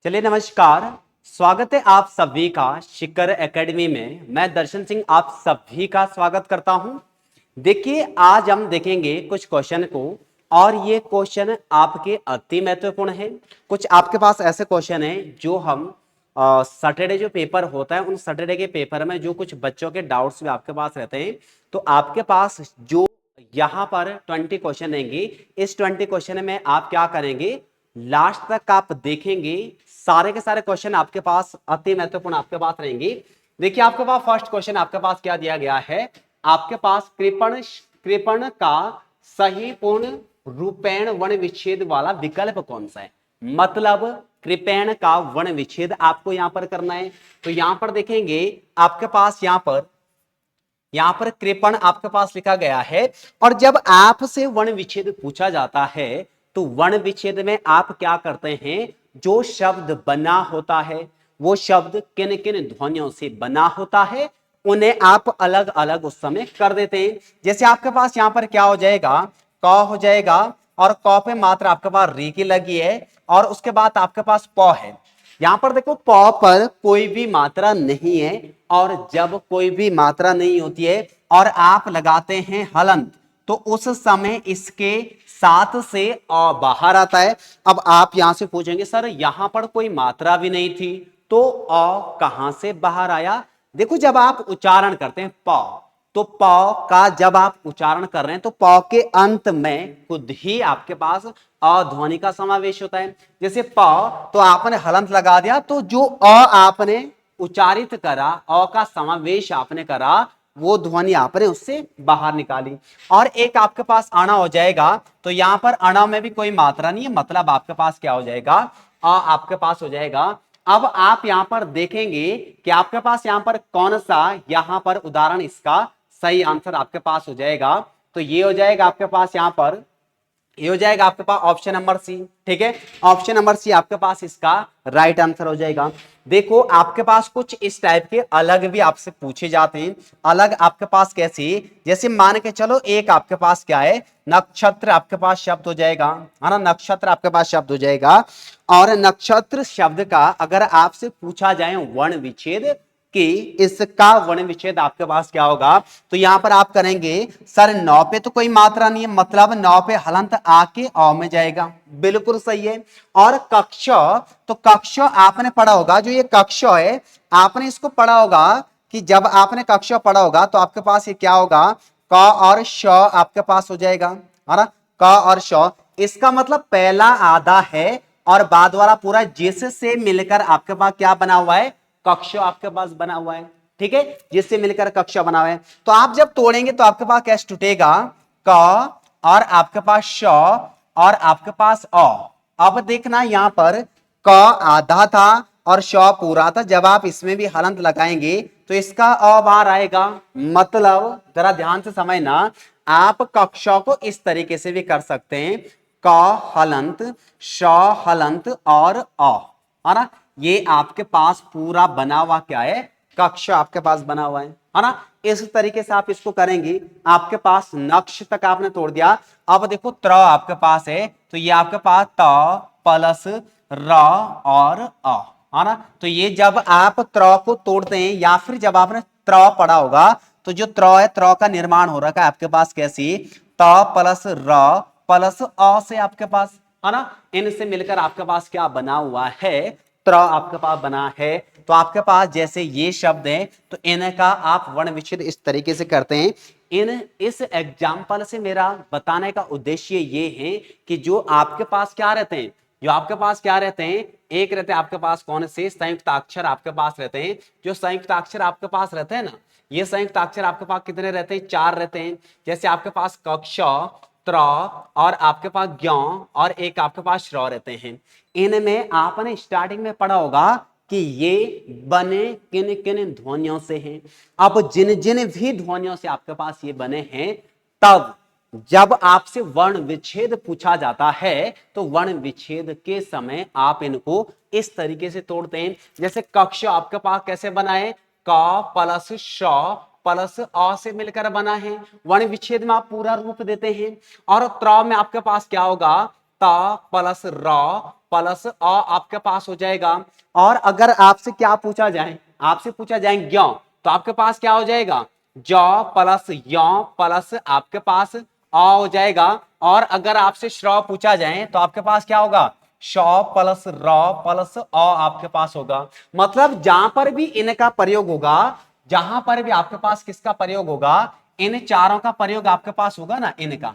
चलिए नमस्कार। स्वागत है आप सभी का शिखर एकेडमी में। मैं दर्शन सिंह आप सभी का स्वागत करता हूं। देखिए आज हम देखेंगे कुछ क्वेश्चन को और ये क्वेश्चन आपके अति महत्वपूर्ण है। कुछ आपके पास ऐसे क्वेश्चन है जो हम सैटरडे जो पेपर होता है उन सैटरडे के पेपर में जो कुछ बच्चों के डाउट्स भी आपके पास रहते हैं तो आपके पास जो यहाँ पर 20 क्वेश्चन रहेंगे इस 20 क्वेश्चन में आप क्या करेंगे लास्ट तक आप देखेंगे सारे के सारे क्वेश्चन आपके पास अति महत्वपूर्ण आपके पास रहेंगे। देखिए आपके पास फर्स्ट क्वेश्चन आपके पास क्या दिया गया है। आपके पास कृपण कृपण का सही पूर्ण रूपेण वर्ण विच्छेद वाला विकल्प कौन सा है। मतलब कृपेण का वर्ण विच्छेद आपको यहां पर करना है। तो यहां पर देखेंगे आपके पास यहां पर कृपण आपके पास लिखा गया है और जब आपसे वर्ण विच्छेद पूछा जाता है तो वर्ण विच्छेद में आप क्या करते हैं, जो शब्द बना होता है वो शब्द किन किन ध्वनियों से बना होता है उन्हें आप अलग अलग उस समय कर देते हैं। जैसे आपके पास यहां पर क्या हो जाएगा, क हो जाएगा और क पे मात्र आपके पास री की लगी है और उसके बाद आपके पास प है। यहां पर देखो प पर कोई भी मात्रा नहीं है और जब कोई भी मात्रा नहीं होती है और आप लगाते हैं हलंत तो उस समय इसके साथ से अ बाहर आता है। अब आप यहां से पूछेंगे सर यहां पर कोई मात्रा भी नहीं थी तो अ कहां से बाहर आया। देखो जब आप उच्चारण करते हैं प तो प का जब आप उच्चारण कर रहे हैं तो प के अंत में खुद ही आपके पास अ ध्वनि का समावेश होता है। जैसे प तो आपने हलंत लगा दिया तो जो अ आपने उच्चारित करा अ का समावेश आपने करा वो ध्वनि आपने उससे बाहर निकाली। और एक आपके पास अणा हो जाएगा तो यहां पर अणा में भी कोई मात्रा नहीं है मतलब आपके पास क्या हो जाएगा, अ आपके पास हो जाएगा। अब आप यहां पर देखेंगे कि आपके पास यहां पर कौन सा यहां पर उदाहरण इसका सही आंसर आपके पास हो जाएगा। तो ये हो जाएगा आपके पास यहां पर, ये हो जाएगा आपके पास ऑप्शन नंबर सी। ठीक है, ऑप्शन नंबर सी आपके पास इसका राइट आंसर हो जाएगा। देखो आपके पास कुछ इस टाइप के अलग भी आपसे पूछे जाते हैं। अलग आपके पास कैसे, जैसे मान के चलो एक आपके पास क्या है, नक्षत्र आपके पास शब्द हो जाएगा, है ना, नक्षत्र आपके पास शब्द हो जाएगा। और नक्षत्र शब्द का अगर आपसे पूछा जाए वर्ण विच्छेद कि इसका वर्ण विच्छेद आपके पास क्या होगा तो यहां पर आप करेंगे सर 9 पे तो कोई मात्रा नहीं है मतलब 9 पे हलंत आके अ में जाएगा, बिल्कुल सही है। और कक्ष, तो कक्ष आपने पढ़ा होगा, जो ये कक्ष है आपने इसको पढ़ा होगा कि जब आपने कक्ष पढ़ा होगा तो आपके पास ये क्या होगा, क और श आपके पास हो जाएगा, है ना, क और श। इसका मतलब पहला आधा है और बाद वाला पूरा जिससे मिलकर आपके पास क्या बना हुआ है, कक्ष आपके पास बना हुआ है। ठीक है, जिससे मिलकर कक्ष बना हुआ है। तो आप जब तोड़ेंगे तो आपके पास कैसे टूटेगा, क और आपके पास श और आपके पास अ। अब देखना यहां पर क आधा था और श पूरा था, जब आप इसमें भी हलंत लगाएंगे तो इसका अ बाहर आएगा। मतलब जरा ध्यान से समझना, आप कक्षा को इस तरीके से भी कर सकते हैं, क हलंत श हलंत और अ, है ना। ये आपके पास पूरा बना हुआ क्या है, कक्ष आपके पास बना हुआ है ना। इस तरीके से आप इसको करेंगे, आपके पास नक्ष तक आपने तोड़ दिया। अब देखो त्र आपके पास है तो ये आपके पास त प्लस र और अ, है ना। तो ये जब आप त्र को तोड़ते हैं या फिर जब आपने त्र पढ़ा होगा तो जो त्र है त्र का निर्माण हो रखा है आपके पास कैसी, त प्लस र प्लस अ से आपके पास, है ना। इनसे मिलकर आपके पास क्या बना हुआ है, त्र आपके पास बना है। तो आपके पास जैसे ये शब्द है तो इनका आप वर्ण विच्छेद इस तरीके से करते हैं। इस एग्जाम्पल से मेरा बताने का उद्देश्य ये है कि जो आपके पास क्या रहते हैं, जो आपके पास क्या रहते हैं, एक रहते हैं आपके पास कौन से संयुक्ताक्षर आपके पास रहते हैं। जो संयुक्ताक्षर आपके पास रहते हैं ना, ये संयुक्ताक्षर आपके पास कितने रहते हैं, 4 रहते हैं। जैसे आपके पास कक्ष, त्र और आपके पास ज्ञ और एक आपके पास श्र रहते हैं। इनमें आपने स्टार्टिंग में पढ़ा होगा कि ये बने किन किन ध्वनियों से हैं। अब जिन जिन भी ध्वनियों से आपके पास ये बने हैं, तब जब आपसे वर्ण विच्छेद पूछा जाता है तो वर्ण विच्छेद के समय आप इनको इस तरीके से तोड़ते हैं। जैसे कक्ष आपके पास कैसे बना है, क प्लस श प्लस अ से मिलकर बना है, वर्ण विच्छेद में आप पूरा रूप देते हैं। और त्र में आपके पास क्या होगा, त प्लस र प्लस अ आपके पास हो जाएगा। और अगर आपसे क्या पूछा जाए, आपसे पूछा जाए ज्ञ, तो आपके पास क्या हो जाएगा, ज प्लस य प्लस आपके पास अ हो जाएगा। और अगर आपसे श्र पूछा जाए तो आपके पास क्या होगा, श प्लस र प्लस अ आपके पास होगा। मतलब जहां पर भी इनका प्रयोग होगा, जहां पर भी आपके पास किसका प्रयोग होगा, इन चारों का प्रयोग आपके पास होगा ना, इनका,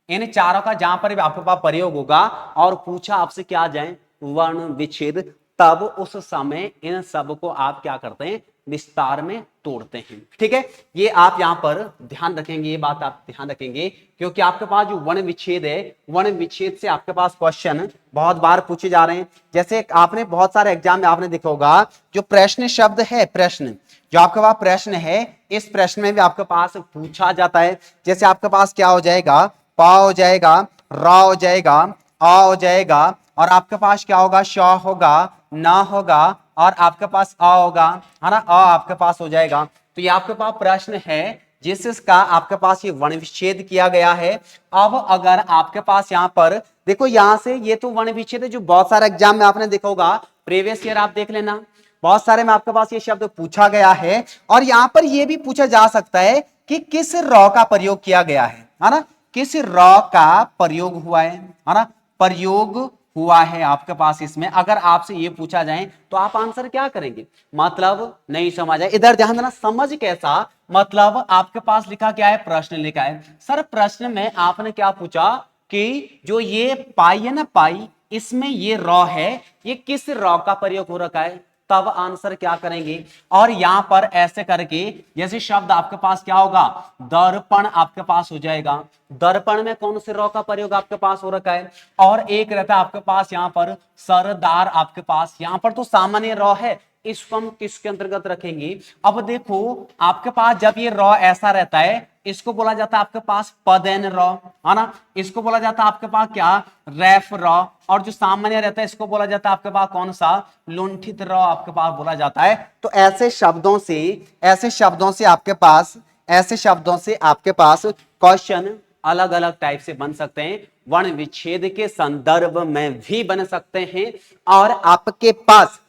इन चारों का जहां पर भी आपके पास प्रयोग होगा और पूछा आपसे क्या जाए वर्ण विच्छेद, तब उस समय इन सब को आप क्या करते हैं, विस्तार में तोड़ते हैं। ठीक है, ये आप यहां पर ध्यान रखेंगे, ये बात आप ध्यान रखेंगे, क्योंकि आपके पास जो वर्ण विच्छेद है, वर्ण विच्छेद से आपके पास क्वेश्चन बहुत बार पूछे जा रहे हैं। जैसे आपने बहुत सारे एग्जाम में आपने देखा होगा, जो प्रश्न शब्द है, प्रश्न जो आपके पास प्रश्न है, इस प्रश्न में भी आपके पास पूछा जाता है। जैसे आपके पास क्या हो जाएगा, प हो जाएगा, र हो जाएगा, अ हो जाएगा, और आपके पास क्या होगा, श होगा, न होगा, और आपके पास अ होगा, है ना, अ आपके पास हो जाएगा। तो ये आपके पास प्रश्न है जिसका आपके पास ये वर्ण विच्छेद किया गया है। अब अगर आपके पास यहां पर देखो, यहां से ये तो वर्ण विच्छेद है जो बहुत सारे एग्जाम में आपने देखा होगा, प्रीवियस ईयर आप देख लेना, बहुत सारे में आपके पास ये शब्द पूछा गया है। और यहां पर यह भी पूछा जा सकता है कि किस रॉ का प्रयोग किया गया है ना, किस रॉ का प्रयोग हुआ है ना, प्रयोग हुआ है आपके पास इसमें। अगर आपसे ये पूछा जाए तो आप आंसर क्या करेंगे, मतलब नहीं समझ आए, इधर ध्यान देना, समझ कैसा, मतलब आपके पास लिखा क्या है, प्रश्न लिखा है। सर प्रश्न में आपने क्या पूछा कि जो ये पाई है ना, पाई, इसमें ये रॉ है, ये किस रॉ का प्रयोग हो रखा है, तब आंसर क्या करेंगे। और यहां पर ऐसे करके जैसे शब्द आपके पास क्या होगा, दर्पण आपके पास हो जाएगा, दर्पण में कौन से रॉ का प्रयोग आपके पास हो रखा है। और एक रहता है आपके पास यहां पर सरदार, आपके पास यहां पर तो सामान्य रॉ है, इसको हम किसके अंतर्गत रखेंगे। अब देखो आपके पास जब ये रॉ ऐसा रहता है, इसको बोला जाता है आपके पास पदेन रॉ, है ना, इसको बोला जाता है आपके पास क्या, रेफ रॉ। और जो सामान्य रहता है इसको बोला जाता है आपके पास कौन सा, लुंठित रॉ आपके पास बोला जाता है। तो ऐसे शब्दों से, ऐसे शब्दों से आपके पास, ऐसे शब्दों से आपके पास क्वेश्चन अलग अलग टाइप से बन सकते हैं, वर्ण विच्छेद के संदर्भ में भी बन सकते हैं, और आपके पास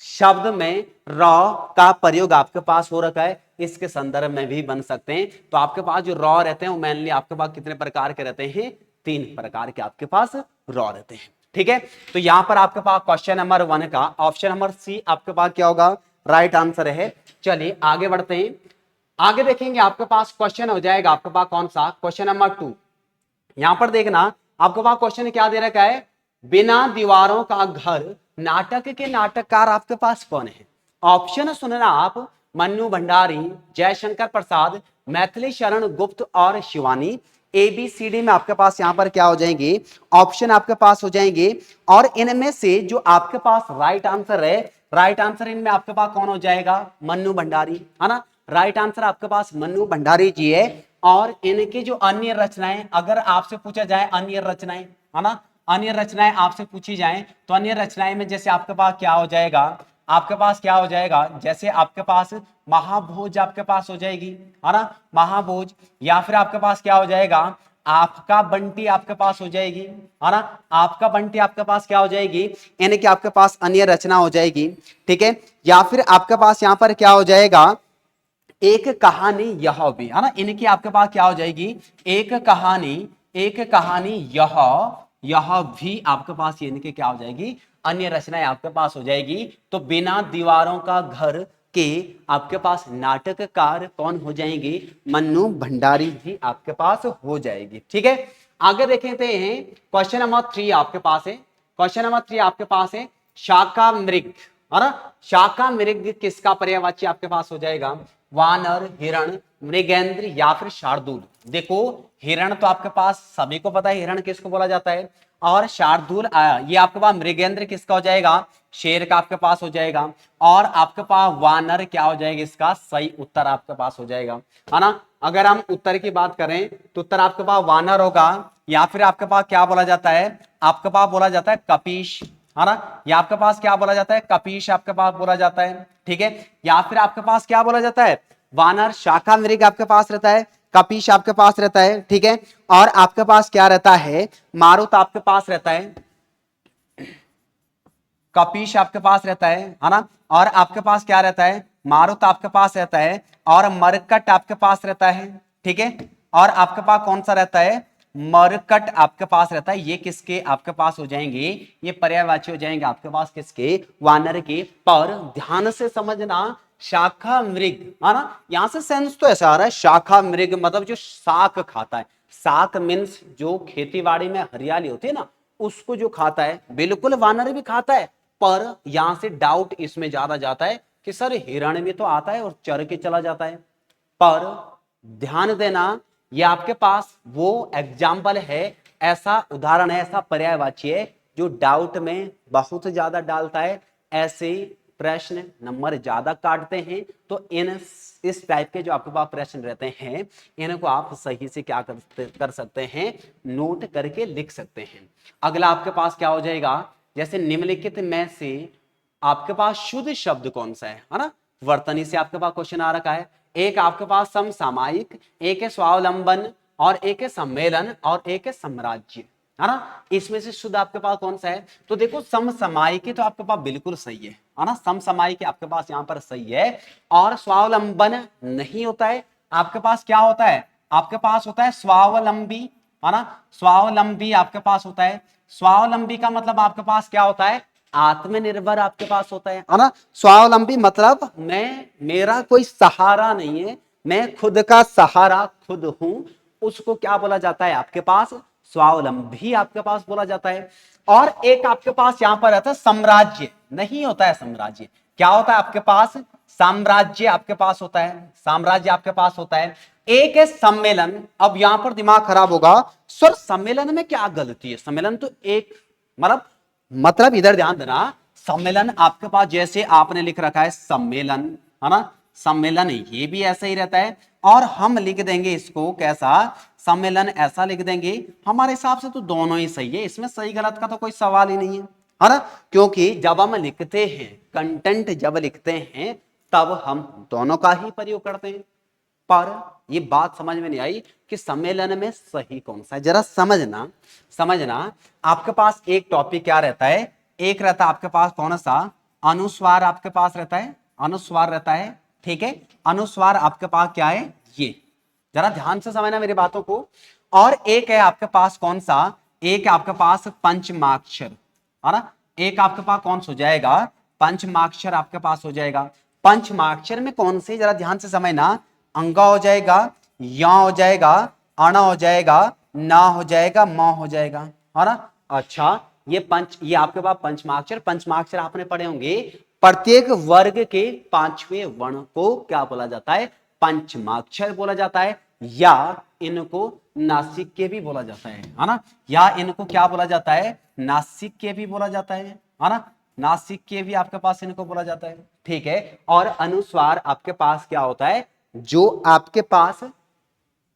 शब्द में रॉ का प्रयोग आपके पास हो रखा है, इसके संदर्भ में भी बन सकते हैं। तो आपके पास जो रॉ रहते हैं वो मेनली आपके पास कितने प्रकार के रहते हैं, 3 प्रकार के आपके पास रॉ रहते हैं। ठीक है, तो यहां पर आपके पास क्वेश्चन नंबर 1 का ऑप्शन नंबर सी आपके पास क्या होगा, राइट आंसर है। चलिए आगे बढ़ते हैं, आगे देखेंगे आपके पास क्वेश्चन हो जाएगा आपके पास कौन सा, क्वेश्चन नंबर 2। यहां पर देखना आपके पास क्वेश्चन क्या दे रखा है, बिना दीवारों का घर नाटक के नाटककार आपके पास कौन है। ऑप्शन सुनना आप, मन्नू भंडारी, जयशंकर प्रसाद, मैथिली शरण गुप्त और शिवानी। ABCD में आपके पास यहां पर क्या हो जाएंगे, ऑप्शन आपके पास हो जाएंगे। और इनमें से जो आपके पास राइट आंसर है, राइट आंसर इनमें आपके पास कौन हो जाएगा, मन्नू भंडारी, है ना, राइट आंसर आपके पास मन्नू भंडारी जी है। और इनकी जो अन्य रचनाएं, अगर आपसे पूछा जाए अन्य रचनाएं, है ना, अन्य रचनाएं आपसे पूछी जाएं, तो अन्य रचनाएं में जैसे आपके पास क्या हो जाएगा, आपके पास क्या हो जाएगा, जैसे आपके पास महाभोज आपके पास हो जाएगी, है ना, महाभोज। या फिर आपके पास क्या हो जाएगा, आपका बंटी आपके पास हो जाएगी, है ना, आपका बंटी आपके पास क्या हो जाएगी, इनकी आपके पास अन्य रचना हो जाएगी। ठीक है, या फिर आपके पास यहां पर क्या हो जाएगा, एक कहानी यह भी, है ना, इनकी आपके पास क्या हो जाएगी, एक कहानी, एक कहानी यह भी आपके पास ये इनके क्या हो जाएगी, अन्य रचनाएं आपके पास हो जाएगी। तो बिना दीवारों का घर के आपके पास नाटककार कौन हो जाएंगे, मन्नू भंडारी जी आपके पास हो जाएगी। ठीक है, आगे देखते हैं क्वेश्चन नंबर 3 आपके पास है, क्वेश्चन नंबर 3 आपके पास है शाका मृग, है ना, शाका मृग किसका पर्यायवाची आपके पास हो जाएगा, वानर, हिरण, मृगेंद्र या फिर शार्दूल। देखो हिरण तो आपके पास सभी को पता है, हिरण किसको बोला जाता है, और शार्दूल ये आपके पास मृगेंद्र किसका हो जाएगा, शेर का आपके पास हो जाएगा। और आपके पास वानर क्या हो जाएगा, इसका सही उत्तर आपके पास हो जाएगा, है ना। अगर हम उत्तर की बात करें तो उत्तर आपके पास वानर होगा, या फिर आपके पास क्या बोला जाता है, आपके पास बोला जाता है कपीश, है ना, या आपके पास क्या बोला जाता है, कपीश आपके पास बोला जाता है। ठीक है, या फिर आपके पास क्या बोला जाता है, वानर, शाखा मृग आपके पास रहता है, कपीश आपके पास रहता है, ठीक है। और आपके पास क्या रहता है, मारुत आपके पास रहता है, कपीश आपके पास रहता है ना। और आपके पास क्या रहता है, मारुत आपके पास रहता है, और मरकट आपके पास रहता है, ठीक है। और आपके पास कौन सा रहता है, मरकट आपके पास रहता है। ये किसके आपके पास हो जाएंगे, ये पर्यायवाची हो जाएंगे आपके पास किसके, वानर के। पर ध्यान से समझना, शाखा मृग, है ना, यहां से सेंस तो ऐसा आ रहा है, शाखा मृग मतलब जो शाक खाता है। शाक मीन्स जो खेतीबाड़ी में हरियाली होती है ना, उसको जो खाता है, बिल्कुल वानर भी खाता है। पर यहां से डाउट इसमें ज्यादा जाता है कि सर हिरण भी तो आता है और चर के चला जाता है। पर ध्यान देना, ये आपके पास वो एग्जाम्पल है, ऐसा उदाहरण है, ऐसा पर्यायवाची है जो डाउट में बहुत ज्यादा डालता है। ऐसे प्रश्न नंबर ज्यादा काटते हैं। तो इस टाइप के जो आपके पास प्रश्न रहते हैं, इनको आप सही से क्या कर सकते हैं, नोट करके लिख सकते हैं। अगला आपके पास क्या हो जाएगा, जैसे निम्नलिखित में से आपके पास शुद्ध शब्द कौन सा है ना। वर्तनी से आपके पास क्वेश्चन आ रखा है। एक आपके पास समसामयिक, एक है स्वावलंबन, और एक है सम्मेलन, और एक है साम्राज्य, है ना। इसमें से शुद्ध आपके पास कौन सा है, तो देखो समसामयिक तो आपके पास बिल्कुल सही है ना। समसामयिक आपके पास यहां पर सही है। और स्वावलंबन नहीं होता है, आपके पास क्या होता है, आपके पास होता है स्वावलंबी, है ना। स्वावलंबी आपके पास होता है। स्वावलंबी का मतलब आपके पास क्या होता है, आत्मनिर्भर आपके पास होता है ना। स्वावलंबी मतलब मैं, मेरा कोई सहारा नहीं है, मैं खुद का सहारा खुद हूं, उसको क्या बोला जाता है आपके पास, स्वावलंबी आपके पास बोला जाता है। और एक आपके पास यहां पर रहता है साम्राज्य, नहीं होता है साम्राज्य, क्या होता है आपके पास, साम्राज्य आपके पास होता है, साम्राज्य आपके पास होता है। एक है सम्मेलन। अब यहां पर दिमाग खराब होगा, सर सम्मेलन में क्या गलती है, सम्मेलन तो एक मतलब इधर ध्यान देना, सम्मेलन आपके पास जैसे आपने लिख रखा है सम्मेलन, है ना, सम्मेलन ये भी ऐसा ही रहता है। और हम लिख देंगे इसको कैसा, सम्मेलन ऐसा लिख देंगे, हमारे हिसाब से तो दोनों ही सही है, इसमें सही गलत का तो कोई सवाल ही नहीं है ना। क्योंकि जब हम लिखते हैं, कंटेंट जब लिखते हैं, तब हम दोनों का ही प्रयोग करते हैं। पर ये बात समझ में नहीं आई कि सम्मेलन में सही कौन सा है, जरा समझना। समझना, आपके पास एक टॉपिक क्या रहता है, एक रहता है आपके पास कौन सा, अनुस्वार आपके पास रहता है, अनुस्वार रहता है, ठीक है। अनुस्वार आपके पास क्या है, ये जरा ध्यान से समझना मेरी बातों को। और एक है आपके पास कौन सा, एक आपके पास पंचमाक्षर, है ना। एक आपके पास कौन सा हो जाएगा, पंचमाक्षर आपके पास हो जाएगा। पंचमाक्षर में कौन से, जरा ध्यान से समझना, अंगा हो जाएगा, या हो जाएगा, अणा हो जाएगा, ना हो जाएगा, म हो जाएगा, है ना। अच्छा, ये आपके पास पंचमाक्षर, पंचमाक्षर आपने पढ़े होंगे, प्रत्येक वर्ग के पांचवें वर्ण को क्या बोला जाता है, पंचमाक्षर बोला जाता है। या इनको नासिक के भी बोला जाता है ना। या इनको क्या बोला जाता है, नासिक के भी बोला जाता है ना। नासिक के भी आपके पास इनको बोला जाता है, ठीक है। और अनुस्वार आपके पास क्या होता है, जो आपके पास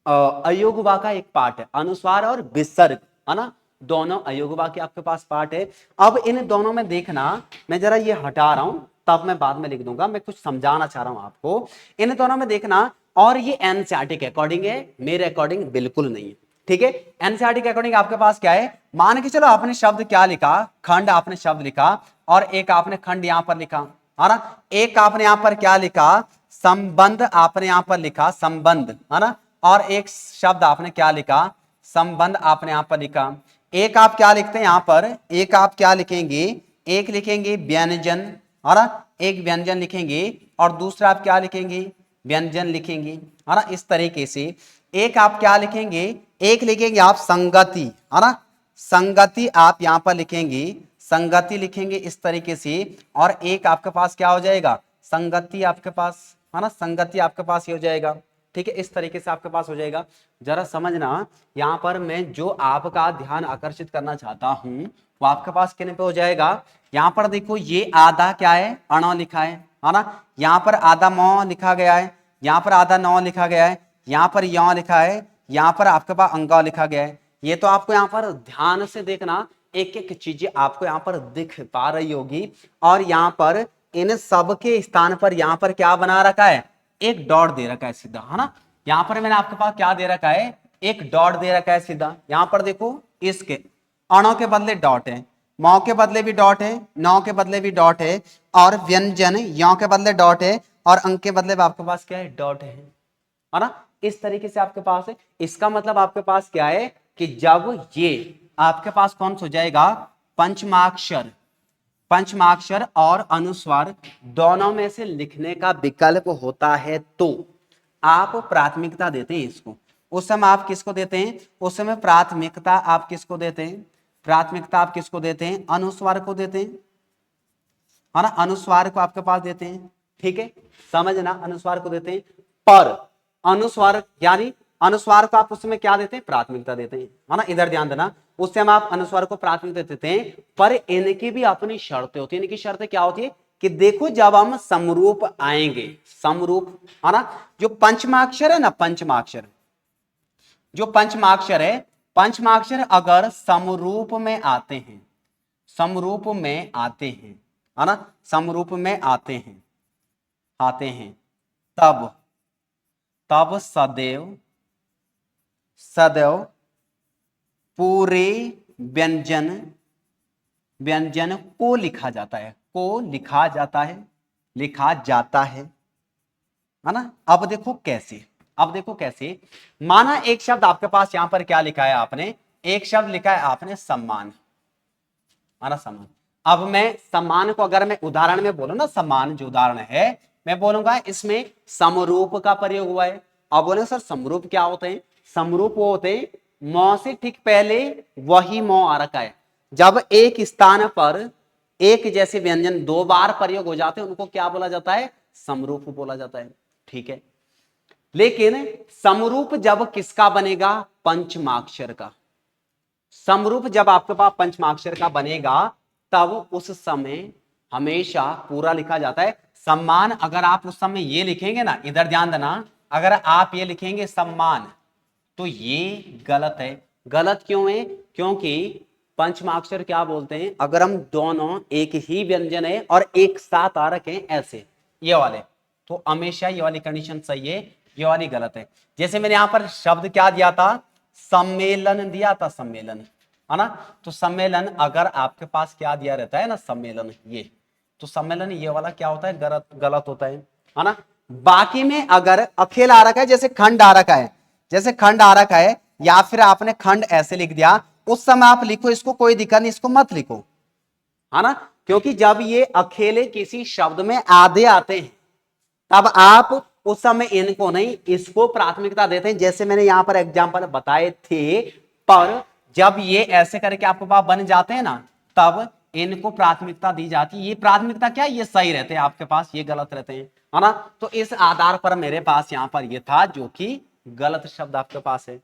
अयोगवा का एक पार्ट है, अनुस्वार और विसर्ग, है ना, दोनों अयोगवा के आपके पास पार्ट है। अब इन दोनों में देखना, मैं जरा ये हटा रहा हूं, तब मैं बाद में लिख दूंगा, मैं कुछ समझाना चाह रहा हूं आपको। इन दोनों में देखना, और ये एनसीईआरटी के अकॉर्डिंग है, मेरे अकॉर्डिंग बिल्कुल नहीं है, ठीक है। एनसीईआरटी के अकॉर्डिंग आपके पास क्या है, मान के चलो आपने शब्द क्या लिखा, खंड आपने शब्द लिखा, और एक आपने खंड यहां पर लिखा, है ना। एक आपने यहां पर क्या लिखा, संबंध आपने यहां पर लिखा, संबंध, है ना। और एक शब्द आपने क्या लिखा, संबंध आपने यहां पर लिखा। एक आप क्या लिखते हैं यहां पर, एक आप क्या लिखेंगे, एक लिखेंगे व्यंजन, है ना, एक व्यंजन लिखेंगे, और दूसरा आप क्या लिखेंगे, व्यंजन लिखेंगे, है ना। इस तरीके से एक आप क्या लिखेंगे, एक लिखेंगे आप संगति, है ना, संगति आप यहां पर लिखेंगे, संगति लिखेंगे इस तरीके से। और एक आपके पास क्या हो जाएगा, संगति आपके पास, है ना, संगति आपके पास ये हो जाएगा, ठीक है। इस तरीके से आपके पास हो जाएगा। जरा समझना, यहां पर मैं जो आपका ध्यान आकर्षित करना चाहता हूं, वो आपके पास किन पे हो जाएगा। यहां पर देखो, ये आधा क्या है, अण लिखा है ना। यहां पर आधा म लिखा गया है, यहां पर आधा नौ लिखा गया है, यहां पर यौ लिखा है, यहां पर आपके पास अंगा लिखा गया है। ये तो आपको यहां पर ध्यान से देखना, एक एक चीजें आपको यहां पर दिख पा रही होगी। और यहां पर इन सब के स्थान पर यहां पर क्या बना रखा है, एक डॉट दे रखा है सीधा, है ना। यहां पर मैंने आपके पास क्या दे रखा है, एक डॉट दे रखा है सीधा। यहां पर देखो इसके अणों के बदले डॉट है, मौ के बदले भी डॉट है, नौ के बदले भी डॉट है, और व्यंजन यौ के बदले डॉट है, और अंक के बदले आपके पास क्या है, डॉट है ना। इस तरीके से आपके पास है। इसका मतलब आपके पास क्या है कि जब ये आपके पास कौन सा हो जाएगा, पंचमाक्षर, पंचमाक्षर और अनुस्वार दोनों में से लिखने का विकल्प होता है तो आप प्राथमिकता देते हैं इसको। उस समय आप किसको देते हैं, उस समय प्राथमिकता आप किसको देते हैं, प्राथमिकता आप किसको देते हैं, अनुस्वार को देते हैं, है ना, अनुस्वार को आपके पास देते हैं। ठीक है, समझना, अनुस्वार को देते हैं। पर अनुस्वार यानी अनुस्वार को आप उस समय क्या देते हैं, प्राथमिकता देते हैं, है ना, इधर ध्यान देना। उस समय आप अनुस्वार को प्राथमिकता देते हैं, पर इनकी भी अपनी शर्तें होती है। इनकी शर्तें क्या होती है कि देखो जब हम समरूप आएंगे, समरूप, है ना, जो पंचमाक्षर है ना, पंचमाक्षर, जो पंचमाक्षर है, पंचमाक्षर अगर समरूप में आते हैं, समरूप में आते हैं, है ना, समरूप में आते हैं, आते हैं, तब तब सदैव, सदैव पूरे व्यंजन, व्यंजन को लिखा जाता है, को लिखा जाता है, लिखा जाता है ना। अब देखो कैसे, अब देखो कैसे, माना एक शब्द आपके पास यहां पर क्या लिखा है आपने, एक शब्द लिखा है आपने सम्मान, है ना, सम्मान। अब मैं सम्मान को अगर मैं उदाहरण में बोलूं ना, सम्मान जो उदाहरण है, मैं बोलूंगा इसमें समरूप का प्रयोग हुआ है। अब बोले सर समरूप क्या होते हैं, समरूप वो होते हैं मौ से ठीक पहले वही मौ आ रखा है, जब एक स्थान पर एक जैसे व्यंजन दो बार प्रयोग हो जाते हैं उनको क्या बोला जाता है, समरूप बोला जाता है। ठीक है, लेकिन समरूप जब किसका बनेगा, पंचमाक्षर का। समरूप जब आपके पास पंचमाक्षर का बनेगा तब उस समय हमेशा पूरा लिखा जाता है। सम्मान अगर आप उस समय ये लिखेंगे ना, इधर ध्यान देना, अगर आप ये लिखेंगे सम्मान तो ये गलत है। गलत क्यों है, क्योंकि पंचमाक्षर क्या बोलते हैं, अगर हम दोनों एक ही व्यंजन है और एक साथ आ रखे हैं ऐसे, ये वाले, तो हमेशा ये वाली कंडीशन सही है, ये वाली गलत है। जैसे मैंने यहां पर शब्द क्या दिया था, सम्मेलन दिया था, सम्मेलन, है ना, तो सम्मेलन अगर आपके पास क्या दिया रहता है ना, सम्मेलन, ये, तो सम्मेलन ये वाला क्या होता है, गलत, गलत होता है ना। बाकी में अगर अखेल आ रखा है, जैसे खंड आ रखा है, जैसे खंड आ रखा है, या फिर आपने खंड ऐसे लिख दिया, उस समय आप लिखो, इसको कोई दिक्कत नहीं, इसको मत लिखो, है ना, क्योंकि जब ये अकेले किसी शब्द में आधे आते हैं तब आप उस समय इनको नहीं, इसको प्राथमिकता देते हैं, जैसे मैंने यहां पर एग्जांपल बताए थे। पर जब ये ऐसे करके आपके पास बन जाते हैं ना, तब इनको प्राथमिकता दी जाती है। ये प्राथमिकता क्या है, ये सही रहते हैं आपके पास, ये गलत रहते हैं, है ना। तो इस आधार पर मेरे पास यहां पर ये था जो कि गलत शब्द आपके पास है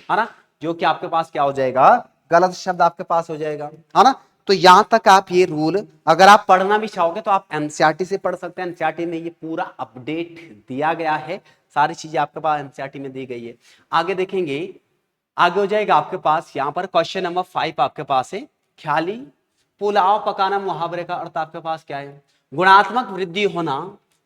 ना, जो कि आपके पास क्या हो जाएगा, गलत शब्द आपके पास हो जाएगा, है ना। तो यहां तक आप ये रूल अगर आप पढ़ना भी चाहोगे तो आप एनसीईआरटी से पढ़ सकते हैं। एनसीईआरटी में ये पूरा अपडेट दिया गया है, सारी चीजें आपके पास एनसीईआरटी में दी गई है। आगे देखेंगे, आगे हो जाएगा आपके पास यहां पर क्वेश्चन नंबर 5 आपके पास है, ख्याली पुलाव पकाना मुहावरे का अर्थ आपके पास क्या है, गुणात्मक वृद्धि होना,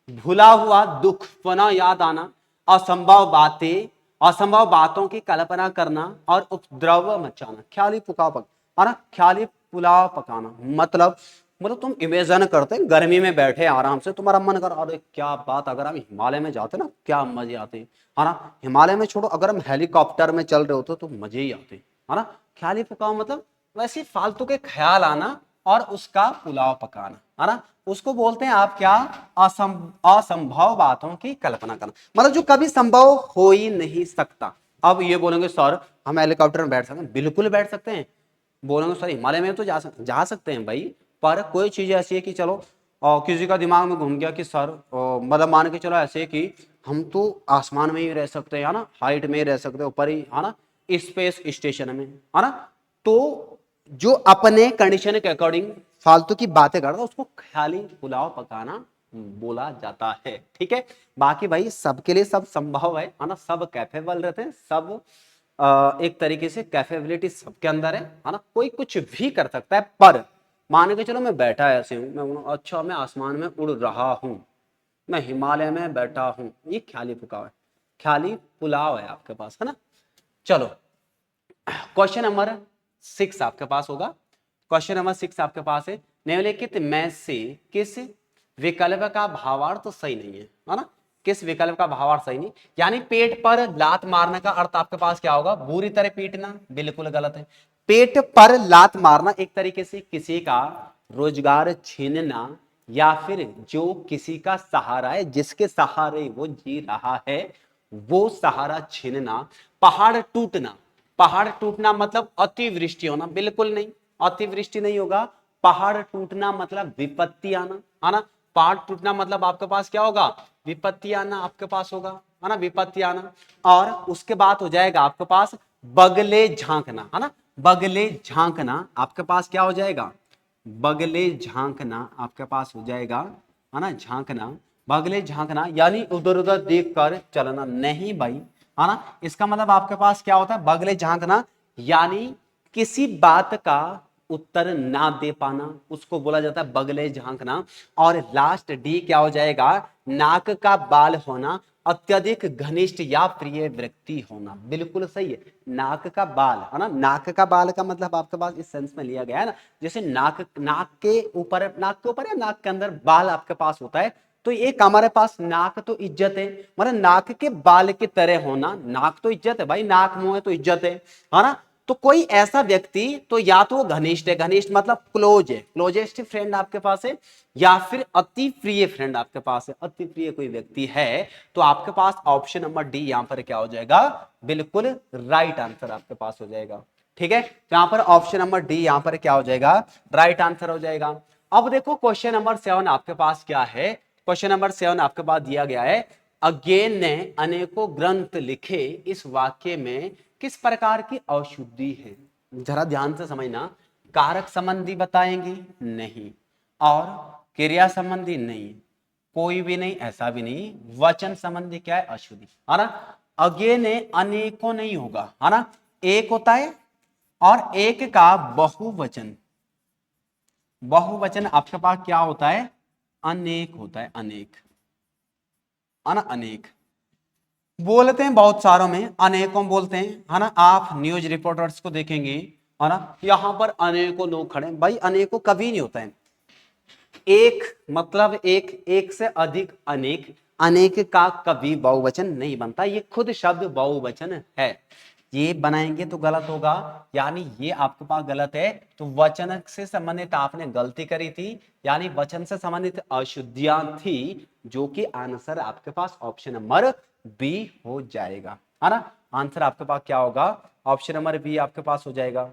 भूला हुआ दुख पुनः याद आना, असंभव बातें, असंभव बातों की कल्पना करना और उपद्रव मचाना। ख्याली पुलाव पकाना, ख्याली पुलाव पकाना मतलब तुम इमेजिन करते गर्मी में बैठे आराम से, तुम्हारा मन कर, अरे क्या बात, अगर हम हिमालय में जाते ना क्या मजे आते हैं, है ना। हिमालय में छोड़ो, अगर हम हेलीकॉप्टर में चल रहे होते तो मजे ही आते, है ना। ख्याली पुलाव मतलब वैसे फालतू के ख्याल आना और उसका पुलाव पकाना, है ना, उसको बोलते हैं आप क्या, असंभव बातों की कल्पना करना, मतलब जो कभी संभव हो ही नहीं सकता। अब ये बोलेंगे सर हम हेलीकॉप्टर में बैठ सकते हैं, बिल्कुल बैठ सकते हैं। बोलेंगे सर हिमालय में तो जा सकते हैं भाई, पर कोई चीज ऐसी है कि चलो किसी का दिमाग में घूम गया कि सर मतलब मान के चलो ऐसे कि हम तो आसमान में ही रह सकते हैं, है ना, हाइट में ही रह सकते हैं, ऊपर ही, है ना, स्पेस स्टेशन में, है ना। तो जो अपने कंडीशन के अकॉर्डिंग फालतू की बातें करता है उसको ख्याली पुलाव पकाना बोला जाता है। ठीक है, बाकी भाई सबके लिए सब संभव है ना, सब कैपेबल रहते हैं, सब एक तरीके से कैपेबिलिटी सबके अंदर है ना, कोई कुछ भी कर सकता है। पर मान के चलो मैं बैठा ऐसे हूं, मैं बोलूं अच्छा मैं आसमान में उड़ रहा हूं, मैं हिमालय में बैठा हूं, ये ख्याली पुलाव है। खाली पुलाव है आपके पास, है ना। चलो क्वेश्चन नंबर 6 आपके पास होगा। क्वेश्चन नंबर 6 आपके पास है, निम्नलिखित में से किस विकल्प का भावार्थ सही नहीं है ना। किस विकल्प का भावार्थ सही नहीं, यानी पेट पर लात मारने का अर्थ आपके पास क्या होगा, बुरी तरह पीटना, बिल्कुल गलत है। पेट पर लात मारना एक तरीके से किसी का रोजगार छीनना, या फिर जो किसी का सहारा है, जिसके सहारे वो जी रहा है, वो सहारा छीनना। पहाड़ टूटना, पहाड़ टूटना मतलब अतिवृष्टि होना, बिल्कुल नहीं, अतिवृष्टि नहीं होगा। पहाड़ टूटना मतलब विपत्ति आना, है ना। पहाड़ टूटना मतलब आपके पास क्या होगा, विपत्ति आना आपके पास होगा, है ना, विपत्ति आना। और उसके बाद हो जाएगा आपके पास बगले झांकना, है ना। बगले झांकना आपके पास क्या हो जाएगा, बगले झांकना आपके पास हो जाएगा, है ना, झांकना। बगले झांकना यानी उधर उधर देखकर चलना नहीं भाई, है ना। इसका मतलब आपके पास क्या होता है, बगले झांकना यानी किसी बात का उत्तर ना दे पाना, उसको बोला जाता है बगले झांकना। और लास्ट डी क्या हो जाएगा, नाक का बाल होना, अत्यधिक घनिष्ठ या प्रिय व्यक्ति होना, बिल्कुल सही है। नाक का बाल, है ना, नाक का बाल का मतलब आपके पास इस सेंस में लिया गया है ना, जैसे नाक, नाक के ऊपर या नाक के अंदर बाल आपके पास होता है, तो एक हमारे पास नाक तो इज्जत है, मतलब नाक के बाल की तरह होना, नाक तो इज्जत है भाई, नाक मुंह है तो इज्जत है ना। तो कोई ऐसा व्यक्ति, तो या तो वो घनिष्ठ है, घनिष्ठ मतलब क्लोज है, क्लोजेस्ट फ्रेंड आपके पास है, या फिर अति प्रिय फ्रेंड आपके पास है, अति प्रिय कोई व्यक्ति है, तो आपके पास ऑप्शन नंबर डी यहां पर क्या हो जाएगा, बिल्कुल राइट आंसर आपके पास हो जाएगा। ठीक है, तो यहां पर ऑप्शन नंबर डी यहां पर क्या हो जाएगा, राइट आंसर हो जाएगा। अब देखो क्वेश्चन नंबर 7 आपके पास क्या है। क्वेश्चन नंबर 7 आपके पास दिया गया है, अज्ञेन ने अनेकों ग्रंथ लिखे, इस वाक्य में किस प्रकार की अशुद्धि है। जरा ध्यान से समझना, कारक संबंधी बताएंगे नहीं, और क्रिया संबंधी नहीं, कोई भी नहीं, ऐसा भी नहीं, वचन संबंधी क्या है, अशुद्धि, है ना। अज्ञेन ने अनेकों नहीं होगा, है ना, एक होता है, और एक का बहुवचन, बहुवचन आपके पास क्या होता है, अनेक होता है, अनेक, है ना, अनेक बोलते हैं, बहुत सारों में अनेकों बोलते हैं, है ना। आप न्यूज रिपोर्टर्स को देखेंगे, है ना, यहां पर अनेकों लोग खड़े हैं, भाई अनेकों कभी नहीं होता है। एक मतलब एक, एक से अधिक अनेक, अनेक का कभी बहुवचन नहीं बनता, ये खुद शब्द बहुवचन है। ये बनाएंगे तो गलत होगा, यानी ये आपके पास गलत है, तो वचन से संबंधित आपने गलती करी थी, यानी वचन से संबंधित अशुद्धियां थी, जो कि आंसर आपके पास ऑप्शन नंबर बी हो जाएगा, है ना। आंसर आपके पास क्या होगा, ऑप्शन नंबर बी आपके पास हो जाएगा।